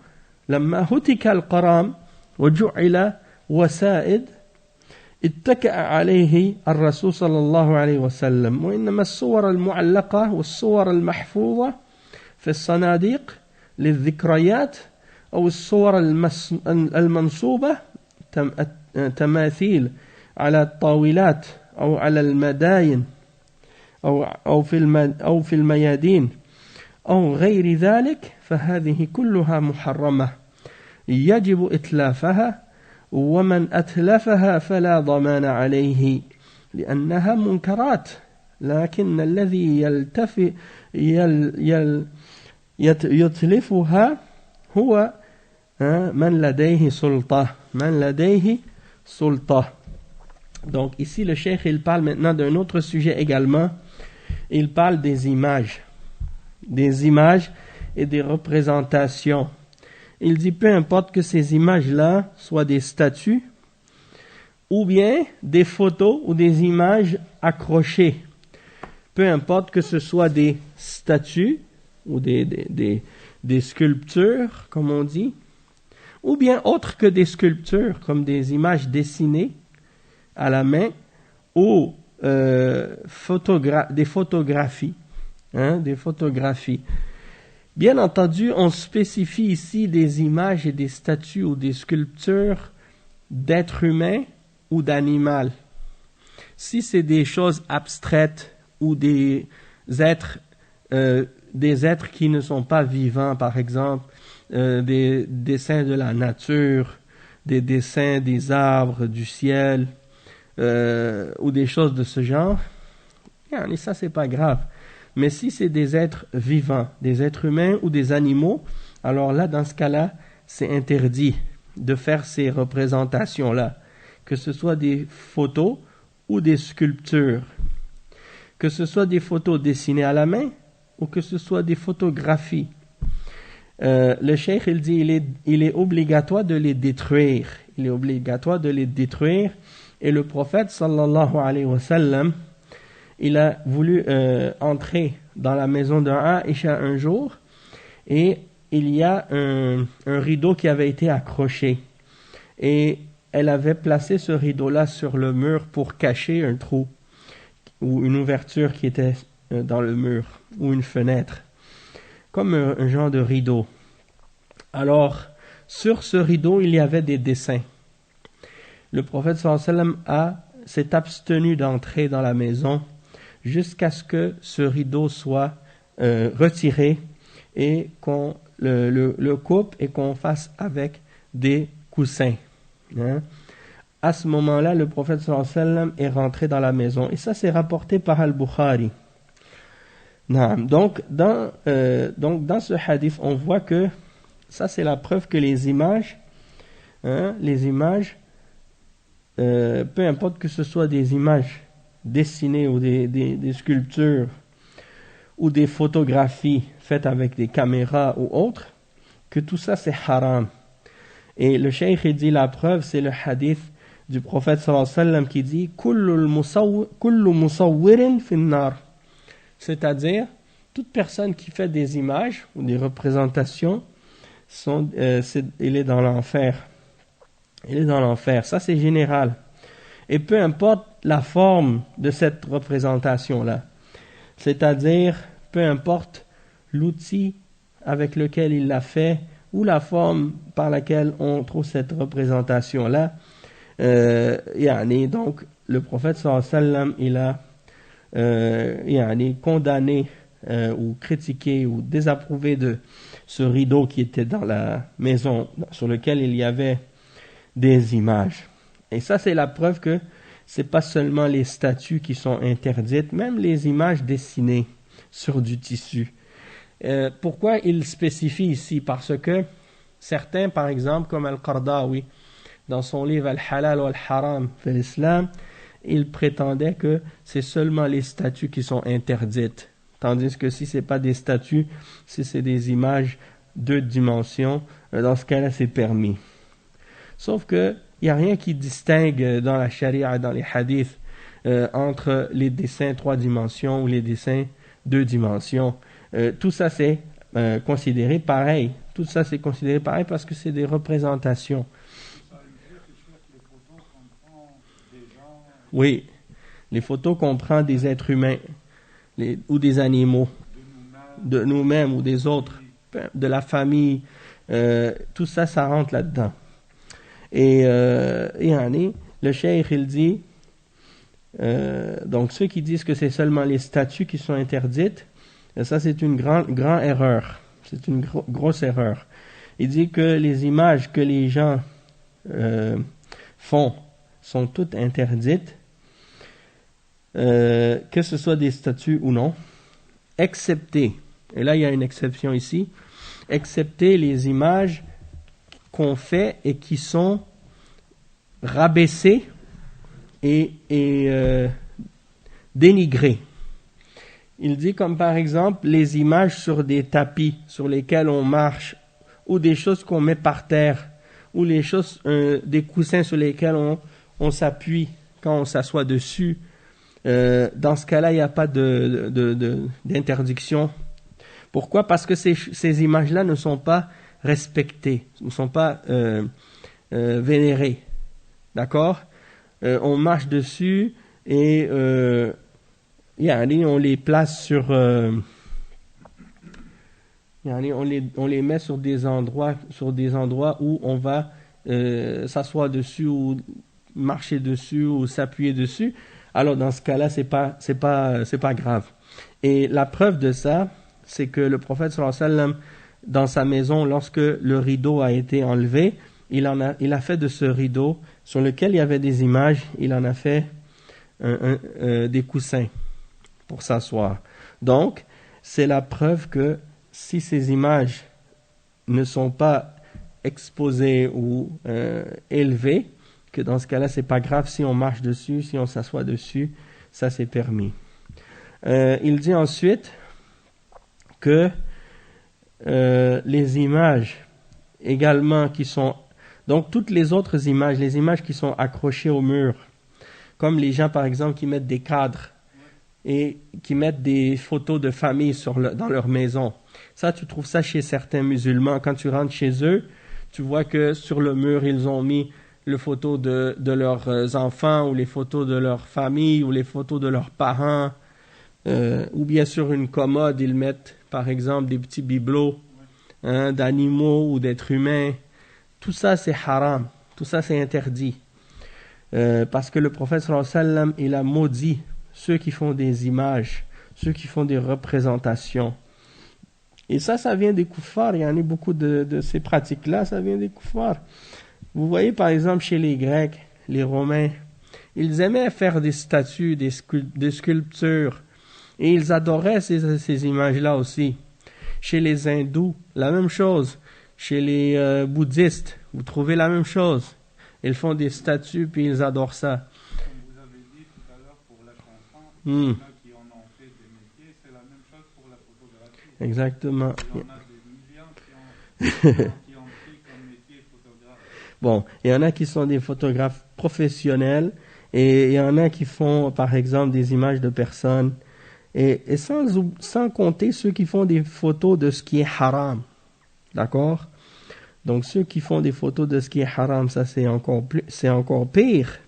[SPEAKER 1] لما هتك القرام وجعل وسائد اتكأ عليه الرسول صلى الله عليه وسلم. وإنما الصور المعلقة والصور المحفوظة في الصناديق للذكريات أو الصور المنصوبة تماثيل على الطاولات أو على المداين أو في الميادين أو غير ذلك، فهذه كلها محرمة يجب إتلافها، ومن أتلفها فلا ضمان عليه لأنها منكرات. لكن الذي يتلفها هو من لديه سلطة. Donc ici le cheikh il parle maintenant d'un autre sujet également. Il parle des images et des représentations. Il dit peu importe que ces images-là soient des statues ou bien des photos ou des images accrochées. Peu importe que ce soit des statues ou des sculptures, comme on dit, ou bien autre que des sculptures, comme des images dessinées à la main ou des photographies. Des photographies. Bien entendu, on spécifie ici des images et des statues ou des sculptures d'êtres humains ou d'animaux. Si c'est des choses abstraites ou des êtres qui ne sont pas vivants, par exemple, des dessins de la nature, des dessins des arbres, du ciel, ou des choses de ce genre, et ça c'est pas grave. Mais si c'est des êtres vivants, des êtres humains ou des animaux, alors là, dans ce cas-là, c'est interdit de faire ces représentations-là, que ce soit des photos ou des sculptures, que ce soit des photos dessinées à la main ou que ce soit des photographies. Le cheikh, il dit, il est obligatoire de les détruire. Il est obligatoire de les détruire Et le prophète sallallahu alayhi wa sallam, il a voulu entrer dans la maison de Aïcha un jour, et il y a un rideau qui avait été accroché. Et elle avait placé ce rideau-là sur le mur pour cacher un trou ou une ouverture qui était dans le mur, ou une fenêtre, comme un genre de rideau. Alors, sur ce rideau, il y avait des dessins. Le prophète sallallahu alayhi wa sallam s'est abstenu d'entrer dans la maison jusqu'à ce que ce rideau soit retiré et qu'on le coupe et qu'on fasse avec des coussins. Hein? À ce moment-là, le prophète sallallahu alayhi wa sallam est rentré dans la maison. Et ça, c'est rapporté par Al-Bukhari. Donc, dans ce hadith, on voit que ça, c'est la preuve que les images, peu importe que ce soit des images dessinées ou des sculptures ou des photographies faites avec des caméras ou autres, que tout ça, c'est haram. Et le cheikh dit la preuve, c'est le hadith du prophète sallallahu alayhi wa sallam qui dit kullu musawwirin finnar, c'est-à-dire toute personne qui fait des images ou des représentations, il est dans l'enfer. Il est dans l'enfer. Ça, c'est général. Et peu importe la forme de cette représentation-là, c'est-à-dire peu importe l'outil avec lequel il l'a fait ou la forme par laquelle on trouve cette représentation-là, donc le prophète sallallahu alayhi wa sallam, il a condamné ou critiqué ou désapprouvé de ce rideau qui était dans la maison sur lequel il y avait des images. Et ça, c'est la preuve que c'est pas seulement les statues qui sont interdites, même les images dessinées sur du tissu. Pourquoi il spécifie ici? Parce que certains, par exemple, comme Al-Qardawi, dans son livre Al-Halal wa Al-Haram de l'Islam, il prétendait que c'est seulement les statues qui sont interdites. Tandis que si c'est pas des statues, si c'est des images 2 dimensions, dans ce cas-là, c'est permis. Sauf que il n'y a rien qui distingue dans la charia, dans les hadiths, entre les dessins 3 dimensions ou les dessins 2 dimensions. Tout ça, c'est considéré pareil. Tout ça, c'est considéré pareil parce que c'est des représentations. Oui, les photos qu'on prend des êtres humains ou des animaux, de nous-mêmes ou des autres, de la famille, tout ça, ça rentre là-dedans. Et le cheikh, il dit, donc ceux qui disent que c'est seulement les statues qui sont interdites, ça c'est une grande erreur, c'est une grosse erreur. Il dit que les images que les gens font sont toutes interdites, que ce soit des statues ou non, excepté, et là il y a une exception ici, excepté les images qu'on fait et qui sont rabaissées et dénigrées. Il dit comme par exemple les images sur des tapis sur lesquels on marche, ou des choses qu'on met par terre, ou les choses, des coussins sur lesquels on s'appuie quand on s'assoit dessus. Dans ce cas-là, il n'y a pas d'interdiction. Pourquoi? Parce que ces images-là ne sont pas respectées, ne sont pas vénérées. D'accord? On marche dessus et on les place sur... on les met sur des endroits où on va s'asseoir dessus ou marcher dessus ou s'appuyer dessus. Alors dans ce cas-là, c'est pas grave. Et la preuve de ça, c'est que le prophète sallallahu alayhi wa sallam, dans sa maison, lorsque le rideau a été enlevé, il a fait de ce rideau sur lequel il y avait des images, il en a fait des coussins pour s'asseoir. Donc, c'est la preuve que si ces images ne sont pas exposées ou élevées, que dans ce cas-là, c'est pas grave si on marche dessus, si on s'assoit dessus, ça c'est permis. Il dit ensuite que les images également qui sont... Donc toutes les autres images, les images qui sont accrochées au mur, Comme les gens, par exemple, qui mettent des cadres et qui mettent des photos de famille dans leur maison. Ça, tu trouves ça chez certains musulmans. Quand tu rentres chez eux, tu vois que sur le mur, ils ont mis les photos de leurs enfants ou les photos de leur famille ou les photos de leurs parents. Ou bien sur une commode, ils mettent, par exemple, des petits bibelots d'animaux ou d'êtres humains. Tout ça, c'est haram. Tout ça, c'est interdit. Parce que le prophète sallallahu alayhi wa sallam, il a maudit ceux qui font des images, ceux qui font des représentations. Et ça vient des koufars. Il y en a beaucoup de ces pratiques-là, ça vient des koufars. Vous voyez, par exemple, chez les Grecs, les Romains, ils aimaient faire des statues, des sculptures. Et ils adoraient ces images-là aussi. Chez les hindous, la même chose. Chez les bouddhistes, vous trouvez la même chose. Ils font des statues puis ils adorent ça.
[SPEAKER 2] Comme vous avez dit tout à l'heure pour la chanson, il y en a qui en ont fait des métiers, c'est la même chose pour la photographie.
[SPEAKER 1] Exactement.
[SPEAKER 2] Il y en a des millions qui ont pris comme métier photographe.
[SPEAKER 1] Bon, il y en a qui sont des photographes professionnels et il y en a qui font, par exemple, des images de personnes. Et sans compter ceux qui font des photos de ce qui est haram. D'accord? Donc ceux qui font des photos de ce qui est haram, ça c'est encore pire.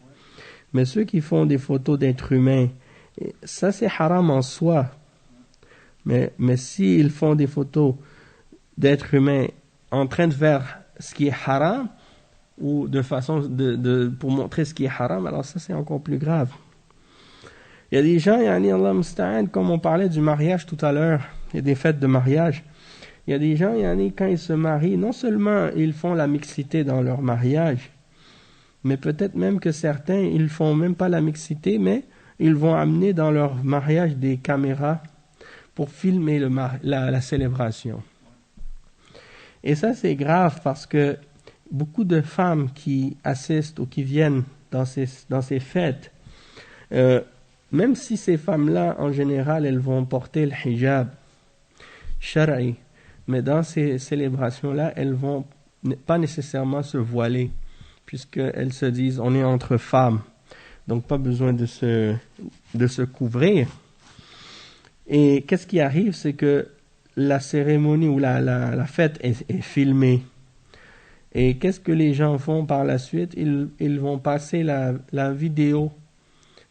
[SPEAKER 1] Mais ceux qui font des photos d'êtres humains, ça c'est haram en soi. Mais s'ils font des photos d'êtres humains en train de faire ce qui est haram, ou de façon pour montrer ce qui est haram, alors ça c'est encore plus grave. Il y a des gens, Allah musta'an, comme on parlait du mariage tout à l'heure, il y a des fêtes de mariage. Il y a des gens, quand ils se marient, non seulement ils font la mixité dans leur mariage, mais peut-être même que certains, ils font même pas la mixité, mais ils vont amener dans leur mariage des caméras pour filmer la célébration. Et ça, c'est grave parce que beaucoup de femmes qui assistent ou qui viennent dans ces fêtes, même si ces femmes-là, en général, elles vont porter le hijab shara'i, mais dans ces célébrations-là, elles vont pas nécessairement se voiler, puisqu'elles se disent, on est entre femmes, donc pas besoin de se couvrir. Et qu'est-ce qui arrive, c'est que la cérémonie ou la fête est filmée. Et qu'est-ce que les gens font par la suite? Ils vont passer la vidéo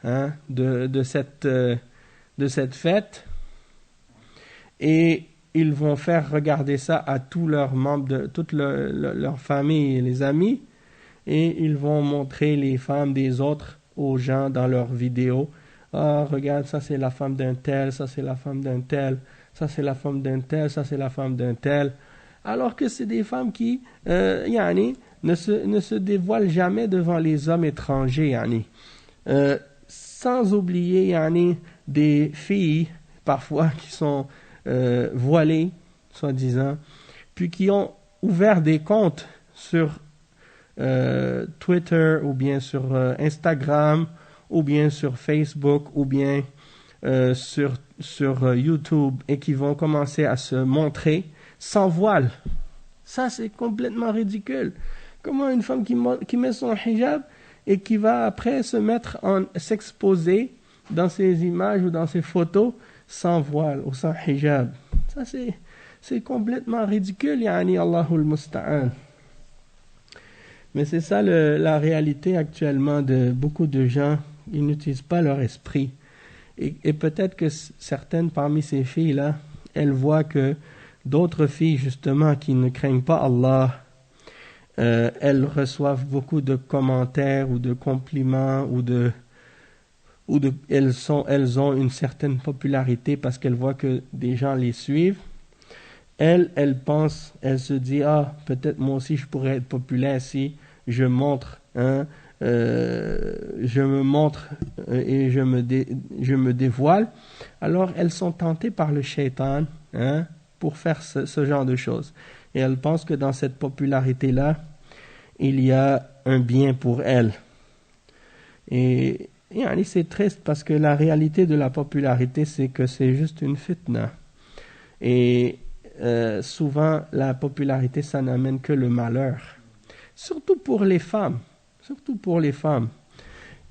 [SPEAKER 1] de cette fête et ils vont faire regarder ça à tous leurs membres de toute leur famille et les amis, et ils vont montrer les femmes des autres aux gens dans leurs vidéos. Ah, regarde, ça c'est la femme d'un tel, ça c'est la femme d'un tel, ça c'est la femme d'un tel, ça c'est la femme d'un tel. Alors que c'est des femmes qui ne se dévoilent jamais devant les hommes étrangers. Sans oublier des filles parfois qui sont voilées, soi-disant, puis qui ont ouvert des comptes sur Twitter ou bien sur Instagram ou bien sur Facebook ou bien sur YouTube et qui vont commencer à se montrer sans voile. Ça, c'est complètement ridicule. Comment une femme qui met son hijab et qui va après s'exposer dans ses images ou dans ses photos sans voile ou sans hijab. Ça, c'est complètement ridicule, Allahul Musta'an. Mais c'est ça la réalité actuellement de beaucoup de gens. Ils n'utilisent pas leur esprit. Et peut-être que certaines parmi ces filles-là, elles voient que d'autres filles, justement, qui ne craignent pas Allah, elles reçoivent beaucoup de commentaires ou de compliments elles ont une certaine popularité parce qu'elles voient que des gens les suivent. Elles se disent, peut-être moi aussi je pourrais être populaire si je montre, je me montre et je me dévoile. Alors elles sont tentées par le shaitan, pour faire ce genre de choses. Et elles pensent que dans cette popularité-là, il y a un bien pour elles. Et c'est triste parce que la réalité de la popularité, c'est que c'est juste une fitna. Et souvent, la popularité, ça n'amène que le malheur. Surtout pour les femmes.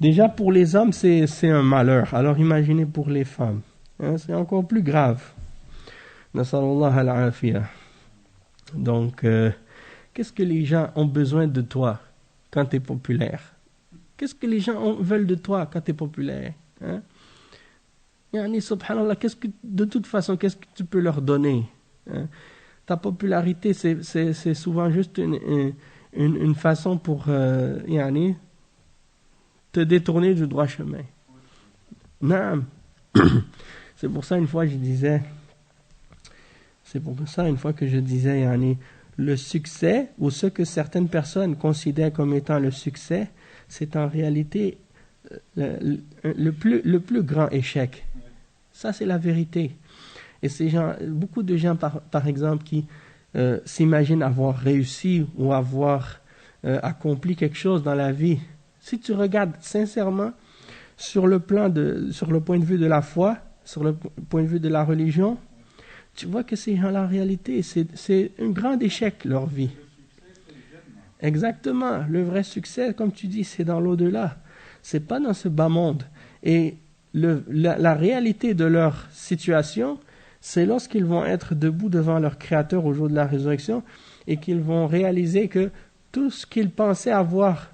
[SPEAKER 1] Déjà pour les hommes, c'est un malheur. Alors imaginez pour les femmes. Hein, c'est encore plus grave. Nasallallahu al-afiyah. Donc, qu'est-ce que les gens ont besoin de toi quand tu es populaire? Qu'est-ce que les gens veulent de toi quand tu es populaire? Hein? Yani, subhanallah, de toute façon, qu'est-ce que tu peux leur donner? Hein? Ta popularité, c'est souvent juste une façon pour yani, te détourner du droit chemin. Naam. C'est pour ça, une fois que je disais, yani, le succès, ou ce que certaines personnes considèrent comme étant le succès, c'est en réalité le plus grand échec. Ça, c'est la vérité. Et beaucoup de gens, par exemple, qui s'imaginent avoir réussi ou avoir accompli quelque chose dans la vie, si tu regardes sincèrement sur le point de vue de la foi, sur le point de vue de la religion, tu vois que ces gens-là, en réalité, c'est un grand échec, leur vie. Exactement. Le vrai succès, comme tu dis, c'est dans l'au-delà. C'est pas dans ce bas monde. Et la réalité de leur situation, c'est lorsqu'ils vont être debout devant leur Créateur au jour de la résurrection et qu'ils vont réaliser que tout ce qu'ils pensaient avoir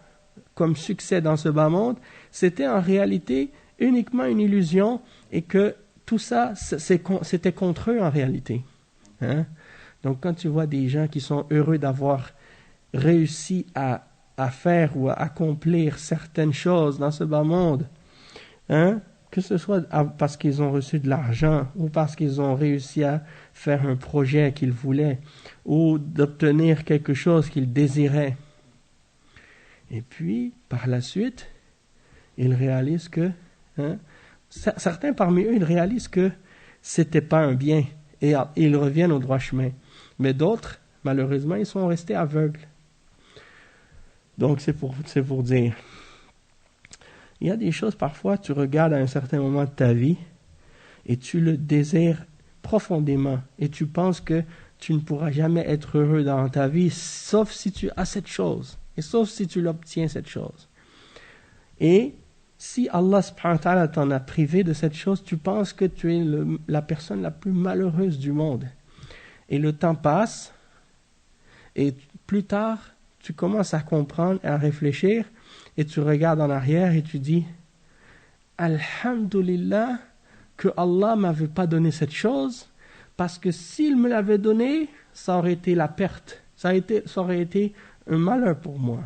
[SPEAKER 1] comme succès dans ce bas monde, c'était en réalité uniquement une illusion et que tout ça, c'était contre eux en réalité. Hein? Donc quand tu vois des gens qui sont heureux d'avoir réussi à faire ou à accomplir certaines choses dans ce bas monde, hein? Que ce soit parce qu'ils ont reçu de l'argent ou parce qu'ils ont réussi à faire un projet qu'ils voulaient ou d'obtenir quelque chose qu'ils désiraient. Et puis, par la suite, ils réalisent que, hein, certains parmi eux, ils réalisent que c'était pas un bien et ils reviennent au droit chemin. Mais d'autres, malheureusement, ils sont restés aveugles. Donc, c'est pour dire. Il y a des choses, parfois, tu regardes à un certain moment de ta vie et tu le désires profondément et tu penses que tu ne pourras jamais être heureux dans ta vie sauf si tu as cette chose et sauf si tu l'obtiens cette chose. Et si Allah subhanahu wa ta'ala t'en a privé de cette chose, tu penses que tu es la personne la plus malheureuse du monde. Et le temps passe et plus tard, tu commences à comprendre et à réfléchir et tu regardes en arrière et tu dis Alhamdulillah que Allah ne m'avait pas donné cette chose parce que s'il me l'avait donné, ça aurait été la perte. Ça aurait été un malheur pour moi.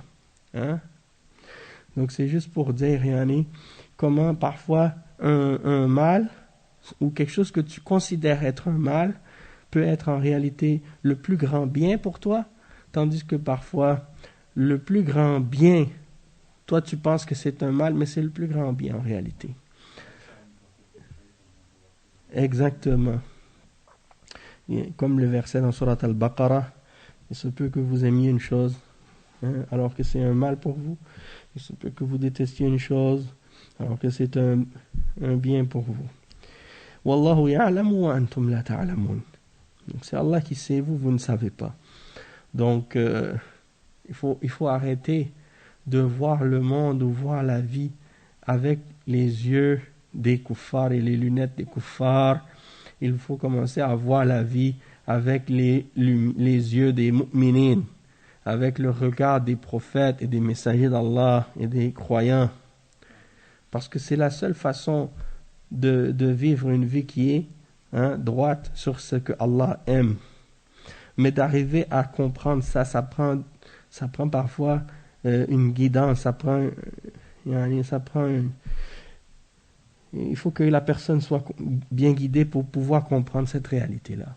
[SPEAKER 1] Hein? Donc c'est juste pour dire, Yani, comment parfois un mal ou quelque chose que tu considères être un mal peut être en réalité le plus grand bien pour toi, tandis que parfois le plus grand bien, toi tu penses que c'est un mal, mais c'est le plus grand bien en réalité. Exactement. Comme le verset dans Surat Al-Baqarah, il se peut que vous aimiez une chose, hein, alors que c'est un mal pour vous. Il se peut que vous détestiez une chose, alors que c'est un bien pour vous. Wallahu ya'lamu wa antum la ta'lamun. Donc c'est Allah qui sait, vous ne savez pas. Donc il faut arrêter de voir le monde ou voir la vie avec les yeux des kuffars et les lunettes des kuffars. Il faut commencer à voir la vie avec les yeux des mu'minin, avec le regard des prophètes et des messagers d'Allah et des croyants. Parce que c'est la seule façon de vivre une vie qui est droite sur ce que Allah aime. Mais d'arriver à comprendre ça prend parfois une guidance, il faut que la personne soit bien guidée pour pouvoir comprendre cette réalité-là.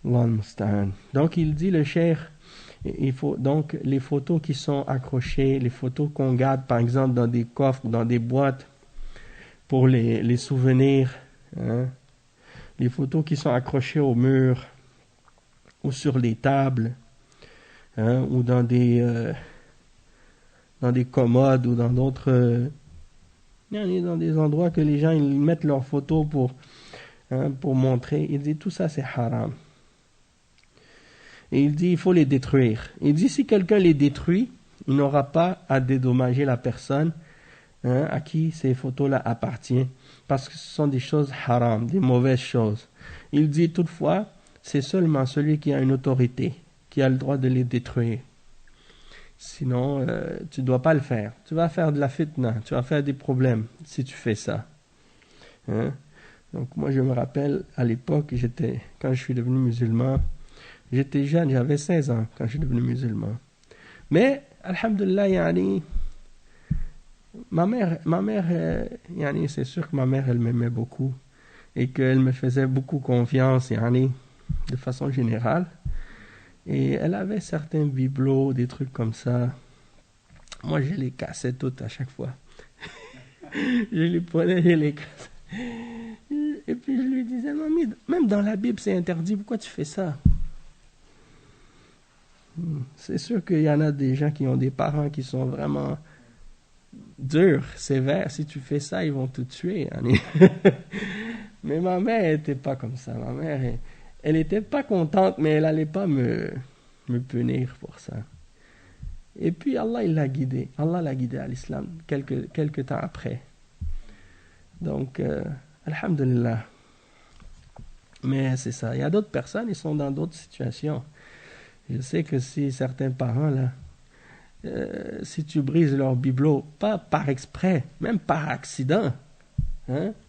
[SPEAKER 1] Allah al-Musta'an. Donc il dit le cheikh, il faut donc les photos qui sont accrochées, les photos qu'on garde par exemple dans des coffres ou dans des boîtes pour les souvenirs, hein, les photos qui sont accrochées au mur ou sur les tables, hein, ou dans des commodes ou dans d'autres dans des endroits que les gens ils mettent leurs photos pour montrer. Il dit tout ça c'est haram. Et il dit il faut les détruire. Il dit si quelqu'un les détruit, il n'aura pas à dédommager la personne à qui ces photos-là appartiennent, parce que ce sont des choses haram, des mauvaises choses. Il dit toutefois, c'est seulement celui qui a une autorité qui a le droit de les détruire. Sinon, tu ne dois pas le faire. Tu vas faire de la fitna, tu vas faire des problèmes si tu fais ça. Donc moi je me rappelle à l'époque, quand je suis devenu musulman, j'étais jeune, j'avais 16 ans quand je suis devenu musulman. Mais, alhamdulillah, yani, ma mère, yani, c'est sûr que ma mère, elle m'aimait beaucoup et qu'elle me faisait beaucoup confiance, yani, de façon générale. Et elle avait certains bibelots, des trucs comme ça. Moi, je les cassais toutes à chaque fois. Je les prenais, je les cassais. Et puis je lui disais, mamie, même dans la Bible, c'est interdit, pourquoi tu fais ça? C'est sûr qu'il y en a des gens qui ont des parents qui sont vraiment durs, sévères. Si tu fais ça, ils vont te tuer. Mais ma mère n'était pas comme ça. Ma mère, elle n'était pas contente, mais elle n'allait pas me punir pour ça. Et puis Allah, il l'a guidé. Allah l'a guidé à l'islam quelques temps après. Donc, alhamdulillah. Mais c'est ça. Il y a d'autres personnes, ils sont dans d'autres situations. Je sais que si certains parents, là, si tu brises leur bibelot, pas par exprès, même par accident,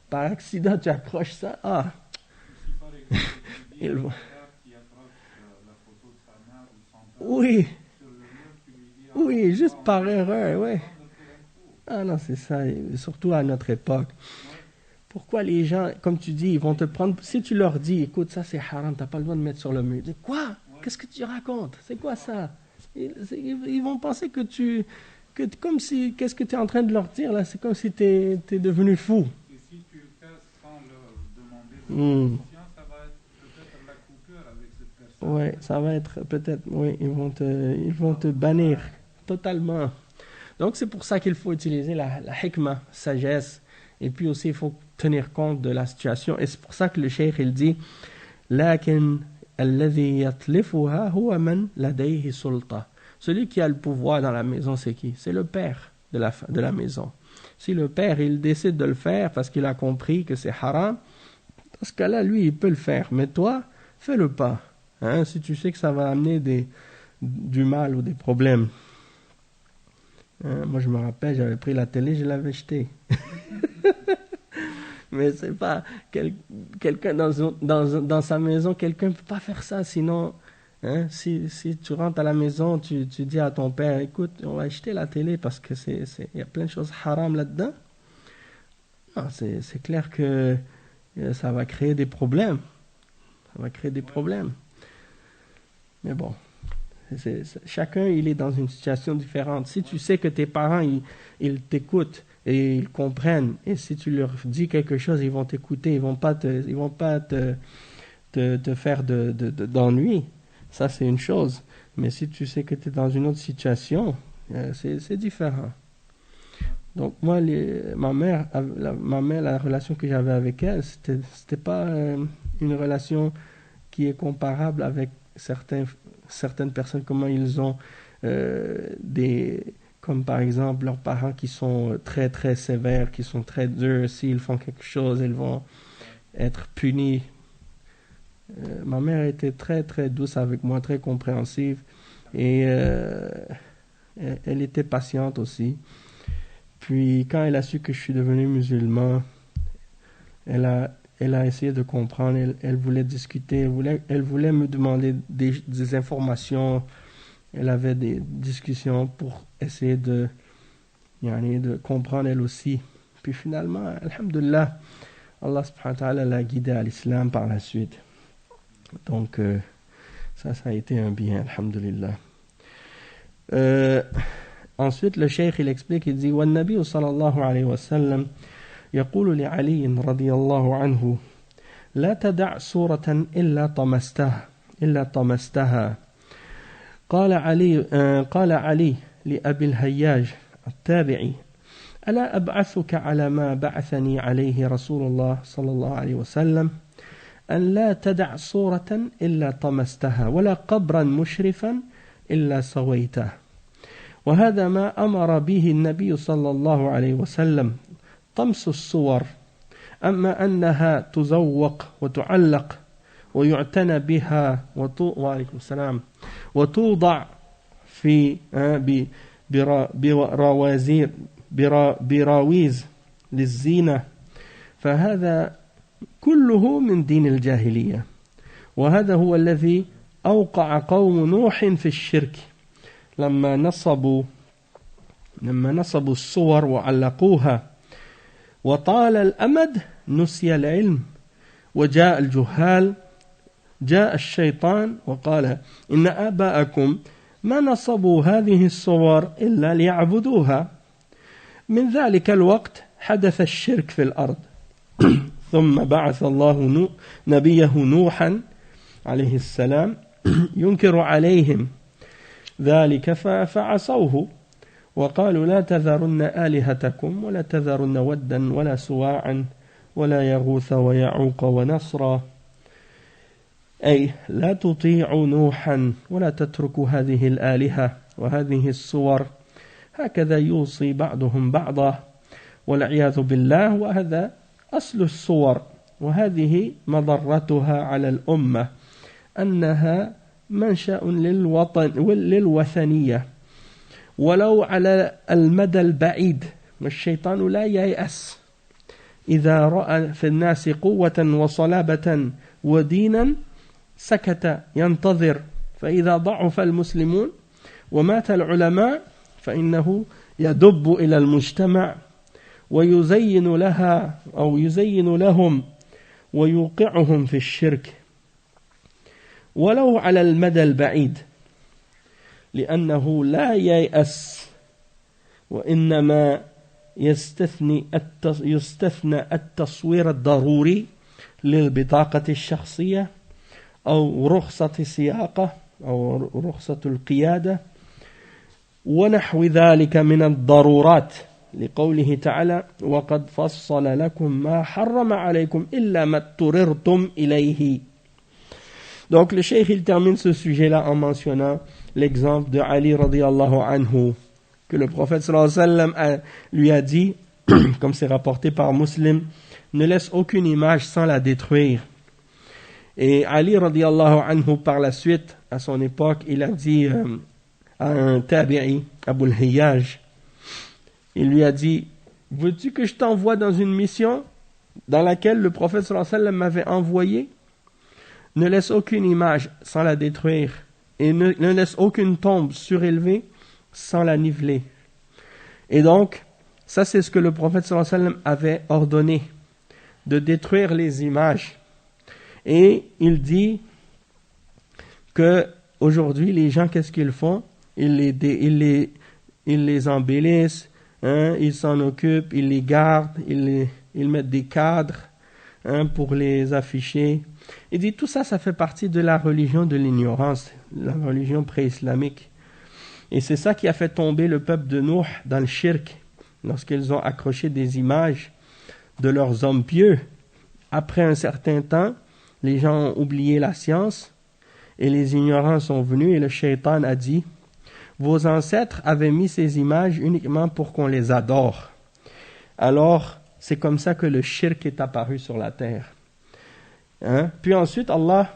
[SPEAKER 1] par accident, tu accroches ça,
[SPEAKER 2] Si par exemple, tu dis
[SPEAKER 1] ils
[SPEAKER 2] à ton
[SPEAKER 1] vont...
[SPEAKER 2] père qui accroche la photo de sa mère ou son père
[SPEAKER 1] Oui,
[SPEAKER 2] sur le mur, tu lui dis
[SPEAKER 1] oui, juste par erreur, oui.
[SPEAKER 2] prendre pour un coup.
[SPEAKER 1] Ah non, c'est ça, et surtout à notre époque. Pourquoi les gens, comme tu dis, ils vont te prendre... Si tu leur dis, écoute, ça c'est haram, t'as pas le droit de mettre sur le mur. Ils disent, quoi? Qu'est-ce que tu racontes? C'est quoi ça? Ils vont penser comme si... Qu'est-ce que tu es en train de leur dire là? C'est comme si tu es devenu fou.
[SPEAKER 2] Et si tu le fais sans leur demander de conscience, ça va être peut-être la coupure avec cette personne.
[SPEAKER 1] Oui, ça va être peut-être... Oui, ils vont te bannir totalement. Donc c'est pour ça qu'il faut utiliser la hikmah, sagesse. Et puis aussi, il faut tenir compte de la situation. Et c'est pour ça que le cheikh, il dit لكن الذي يتلفها هو من لديه سلطة. Celui qui a le pouvoir dans la maison, c'est qui? C'est le père de la maison. Si le père, il décide de le faire parce qu'il a compris que c'est haram, dans ce cas-là, lui, il peut le faire. Mais toi, fais-le pas. Si tu sais que ça va amener du mal ou des problèmes. Moi, je me rappelle, j'avais pris la télé, je l'avais jetée. Mais c'est pas quelqu'un dans sa maison, quelqu'un ne peut pas faire ça. Sinon, si tu rentres à la maison, tu dis à ton père, écoute, on va acheter la télé parce que il y a plein de choses haram là-dedans. Non, c'est clair que ça va créer des problèmes. Ça va créer des problèmes. Mais bon, chacun, il est dans une situation différente. Si tu sais que tes parents, ils t'écoutent et ils comprennent, et si tu leur dis quelque chose, ils vont t'écouter, ils vont pas te faire d'ennui. Ça, c'est une chose. Mais si tu sais que tu es dans une autre situation, c'est différent. Donc moi, ma mère, la relation que j'avais avec elle, c'était pas une relation qui est comparable avec certaines personnes, comment ils ont comme par exemple leurs parents qui sont très très sévères, qui sont très durs. S'ils font quelque chose, ils vont être punis. Ma mère était très très douce avec moi, très compréhensive, et elle était patiente aussi. Puis quand elle a su que je suis devenu musulman, elle a essayé de comprendre, elle voulait discuter, elle voulait me demander des informations. Elle avait des discussions pour essayer de comprendre elle aussi. Puis finalement, alhamdulillah, Allah subhanahu wa ta'ala l'a guidée à l'islam par la suite. Donc ça a été un bien, alhamdulillah. Ensuite, le cheikh, il explique, il dit وَالنَّبِيُّ صلى الله عليه وسلم يقول لعلي رضي الله عنه لا تدع صورة إلا طمستها قال علي لأبي الهياج التابعي ألا أبعثك على ما بعثني عليه رسول الله صلى الله عليه وسلم أن لا تدع صورة إلا طمستها ولا قبرا مشرفا إلا سويته وهذا ما أمر به النبي صلى الله عليه وسلم طمس الصور أما أنها تزوق وتعلق ويعتنى بها وعليكم السلام وتوضع في براويز للزينة فهذا كله من دين الجاهلية وهذا هو الذي أوقع قوم نوح في الشرك لما نصبوا الصور وعلقوها وطال الأمد نسي العلم وجاء الجهال جاء الشيطان وقال إن آباءكم ما نصبوا هذه الصور إلا ليعبدوها من ذلك الوقت حدث الشرك في الأرض ثم بعث الله نبيه نوحا عليه السلام ينكر عليهم ذلك فعصوه وقالوا لا تذرن آلهتكم ولا تذرن ودا ولا سواعا ولا يغوث ويعوق ونصرا أي لا تطيعوا نوحا ولا تتركوا هذه الآلهة وهذه الصور هكذا يوصي بعضهم بعضا والعياذ بالله وهذا أصل الصور وهذه مضرتها على الأمة أنها منشأ للوثنية ولو على المدى البعيد والشيطان لا ييأس إذا رأى في الناس قوة وصلابة ودينا سكت ينتظر فإذا ضعف المسلمون ومات العلماء فإنه يدب إلى المجتمع ويزين لها أو يزين لهم ويوقعهم في الشرك ولو على المدى البعيد لأنه لا ييأس وإنما يستثنى التصوير الضروري للبطاقة الشخصية أو رخصة السياقة أو رخصة القيادة ونحو ذلك من الضرورات لقوله تعالى وقد فصل لكم ما حرم عليكم إلا ما اضطررتم إليه. Donc le cheikh il termine ce sujet-là en mentionnant l'exemple de Ali radiyallahu anhu que le prophète sallallahu alayhi wa sallam lui a dit comme c'est rapporté par Muslim ne laisse aucune image sans la détruire. Et Ali radiyallahu anhu par la suite à son époque il a dit à un tabi'i Abu al-Hiyaj il lui a dit veux-tu que je t'envoie dans une mission dans laquelle le prophète sallallahu alayhi wa sallam m'avait envoyé? Ne laisse aucune image sans la détruire et ne laisse aucune tombe surélevée sans la niveler. Et donc, ça c'est ce que le prophète sallallahu alayhi wa sallam avait ordonné, de détruire les images. Et il dit que aujourd'hui les gens qu'est-ce qu'ils font? Ils les embellissent, hein, ils s'en occupent, ils les gardent, ils mettent des cadres pour les afficher. Il dit tout ça, ça fait partie de la religion de l'ignorance, la religion pré-islamique. Et c'est ça qui a fait tomber le peuple de Nuh dans le shirk, lorsqu'ils ont accroché des images de leurs hommes pieux. Après un certain temps, les gens ont oublié la science et les ignorants sont venus et le shaitan a dit vos ancêtres avaient mis ces images uniquement pour qu'on les adore. Alors, c'est comme ça que le shirk est apparu sur la terre. Hein? Puis ensuite, Allah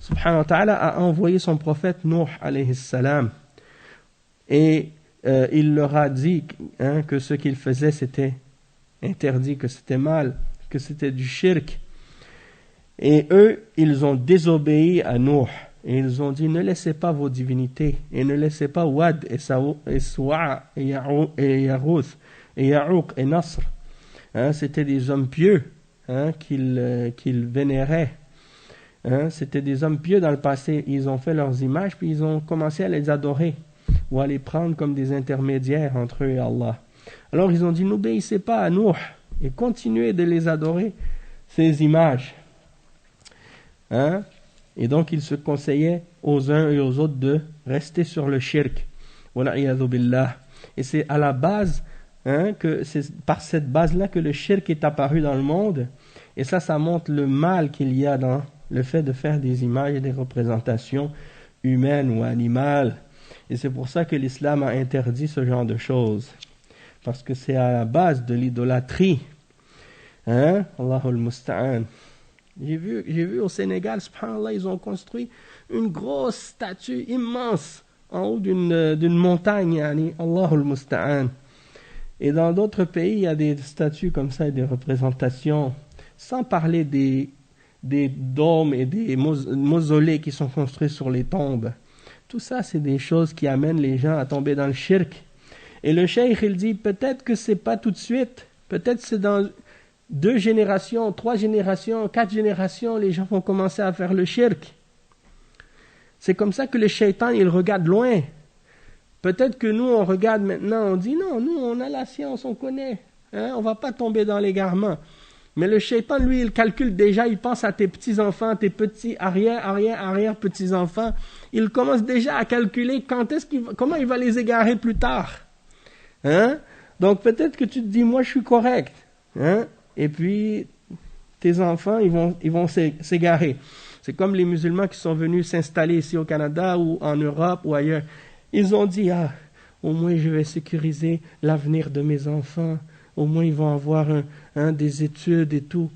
[SPEAKER 1] subhanahu wa ta'ala a envoyé son prophète Nuh alayhi salam et il leur a dit que ce qu'ils faisaient c'était interdit, que c'était mal, que c'était du shirk. Et eux, ils ont désobéi à Nuh et ils ont dit ne laissez pas vos divinités et ne laissez pas Wad et Su'a et Yarouth et Ya'uq et Nasr. C'était des hommes pieux qu'ils vénéraient. C'était des hommes pieux dans le passé. Ils ont fait leurs images, puis ils ont commencé à les adorer ou à les prendre comme des intermédiaires entre eux et Allah. Alors ils ont dit n'obéissez pas à Nuh et continuez de les adorer, ces images. Et donc ils se conseillaient aux uns et aux autres de rester sur le shirk. Wala'iyadhu billah. Et c'est à la base que c'est par cette base-là que le shirk est apparu dans le monde. Et ça montre le mal qu'il y a dans le fait de faire des images et des représentations humaines ou animales. Et c'est pour ça que l'islam a interdit ce genre de choses. Parce que c'est à la base de l'idolâtrie. Hein? Allahul Musta'an. J'ai vu au Sénégal, subhanallah, ils ont construit une grosse statue immense en haut d'une montagne, yani, Allahul Musta'an. Et dans d'autres pays, il y a des statues comme ça et des représentations, sans parler des dômes et des mausolées qui sont construits sur les tombes. Tout ça, c'est des choses qui amènent les gens à tomber dans le shirk. Et le cheikh, il dit, peut-être que c'est pas tout de suite, peut-être c'est dans 2 générations, 3 générations, 4 générations, les gens vont commencer à faire le shirk. C'est comme ça que le shaitan, il regarde loin. Peut-être que nous, on regarde maintenant, on dit, non, nous, on a la science, on connaît. Hein, on ne va pas tomber dans l'égarement. Mais le shaitan, lui, il calcule déjà, il pense à tes petits-enfants, tes petits arrière-petits-enfants. Il commence déjà à calculer comment il va les égarer plus tard. Hein? Donc peut-être que tu te dis, moi, je suis correct. Hein? Et puis, tes enfants, ils vont s'égarer. C'est comme les musulmans qui sont venus s'installer ici au Canada ou en Europe ou ailleurs. Ils ont dit, au moins je vais sécuriser l'avenir de mes enfants. Au moins ils vont avoir des études et tout.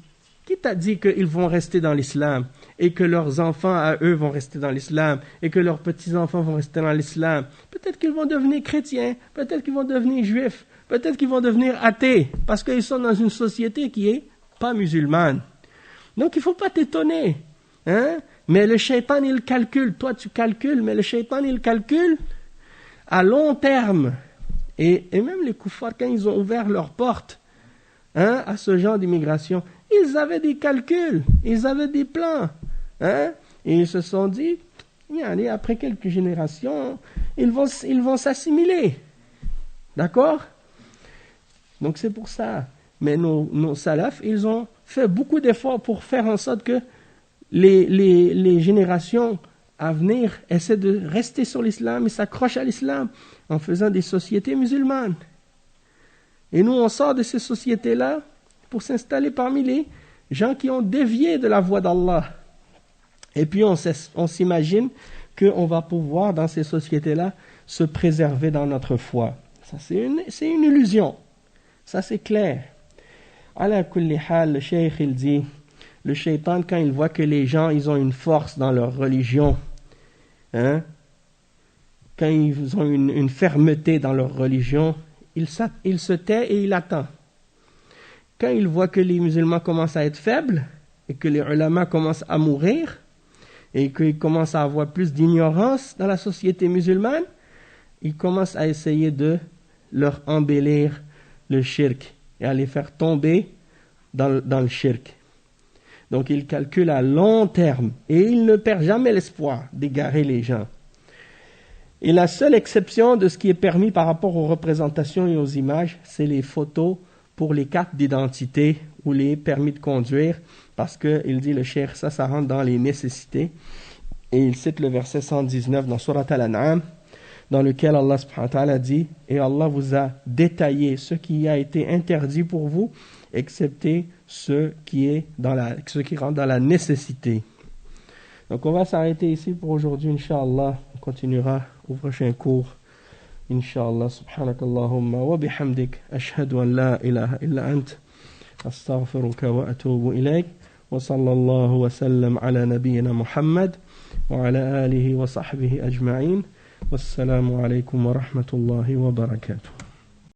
[SPEAKER 1] Qui t'a dit qu'ils vont rester dans l'islam et que leurs enfants à eux vont rester dans l'islam et que leurs petits-enfants vont rester dans l'islam? Peut-être qu'ils vont devenir chrétiens, peut-être qu'ils vont devenir juifs, peut-être qu'ils vont devenir athées parce qu'ils sont dans une société qui est pas musulmane. Donc il ne faut pas t'étonner. Hein? Mais le shaitan, il calcule. Toi, tu calcules, mais le shaitan, il calcule à long terme. Et même les koufars, quand ils ont ouvert leurs portes à ce genre d'immigration, ils avaient des calculs, ils avaient des plans. Hein? Et ils se sont dit, après quelques générations, ils vont s'assimiler. D'accord? Donc c'est pour ça. Mais nos salafs, ils ont fait beaucoup d'efforts pour faire en sorte que les générations à venir essaient de rester sur l'islam et s'accrochent à l'islam en faisant des sociétés musulmanes. Et nous, on sort de ces sociétés-là pour s'installer parmi les gens qui ont dévié de la voie d'Allah. Et puis on s'imagine qu'on va pouvoir, dans ces sociétés-là, se préserver dans notre foi. Ça, c'est une illusion. Ça, c'est clair. Ala kulli hal, le cheikh, il dit, le shaitan, quand il voit que les gens, ils ont une force dans leur religion, quand ils ont une fermeté dans leur religion, il se tait et il attend. Quand il voit que les musulmans commencent à être faibles, et que les ulama commencent à mourir, et qu'ils commencent à avoir plus d'ignorance dans la société musulmane, il commence à essayer de leur embellir le shirk, et à les faire tomber dans le shirk. Donc il calcule à long terme et il ne perd jamais l'espoir d'égarer les gens. Et la seule exception de ce qui est permis par rapport aux représentations et aux images, c'est les photos pour les cartes d'identité ou les permis de conduire, parce qu'il dit le cheikh, ça rentre dans les nécessités. Et il cite le verset 119 dans Surat Al-An'am, dans lequel Allah subhanahu wa ta'ala dit, et Allah vous a détaillé ce qui a été interdit pour vous, excepté ce qui rentre dans la nécessité. Donc on va s'arrêter ici pour aujourd'hui, Inch'Allah. On continuera au prochain cours, Inch'Allah. Subhanakallahumma wa bihamdik, ashhadu an la ilaha illa ant, astaghfiruka wa atubu ilayk, wa sallallahu wa sallam ala nabiyyina Muhammad, wa ala alihi wa sahbihi ajma'in. Wassalamu alaykum wa rahmatullahi wa barakatuh.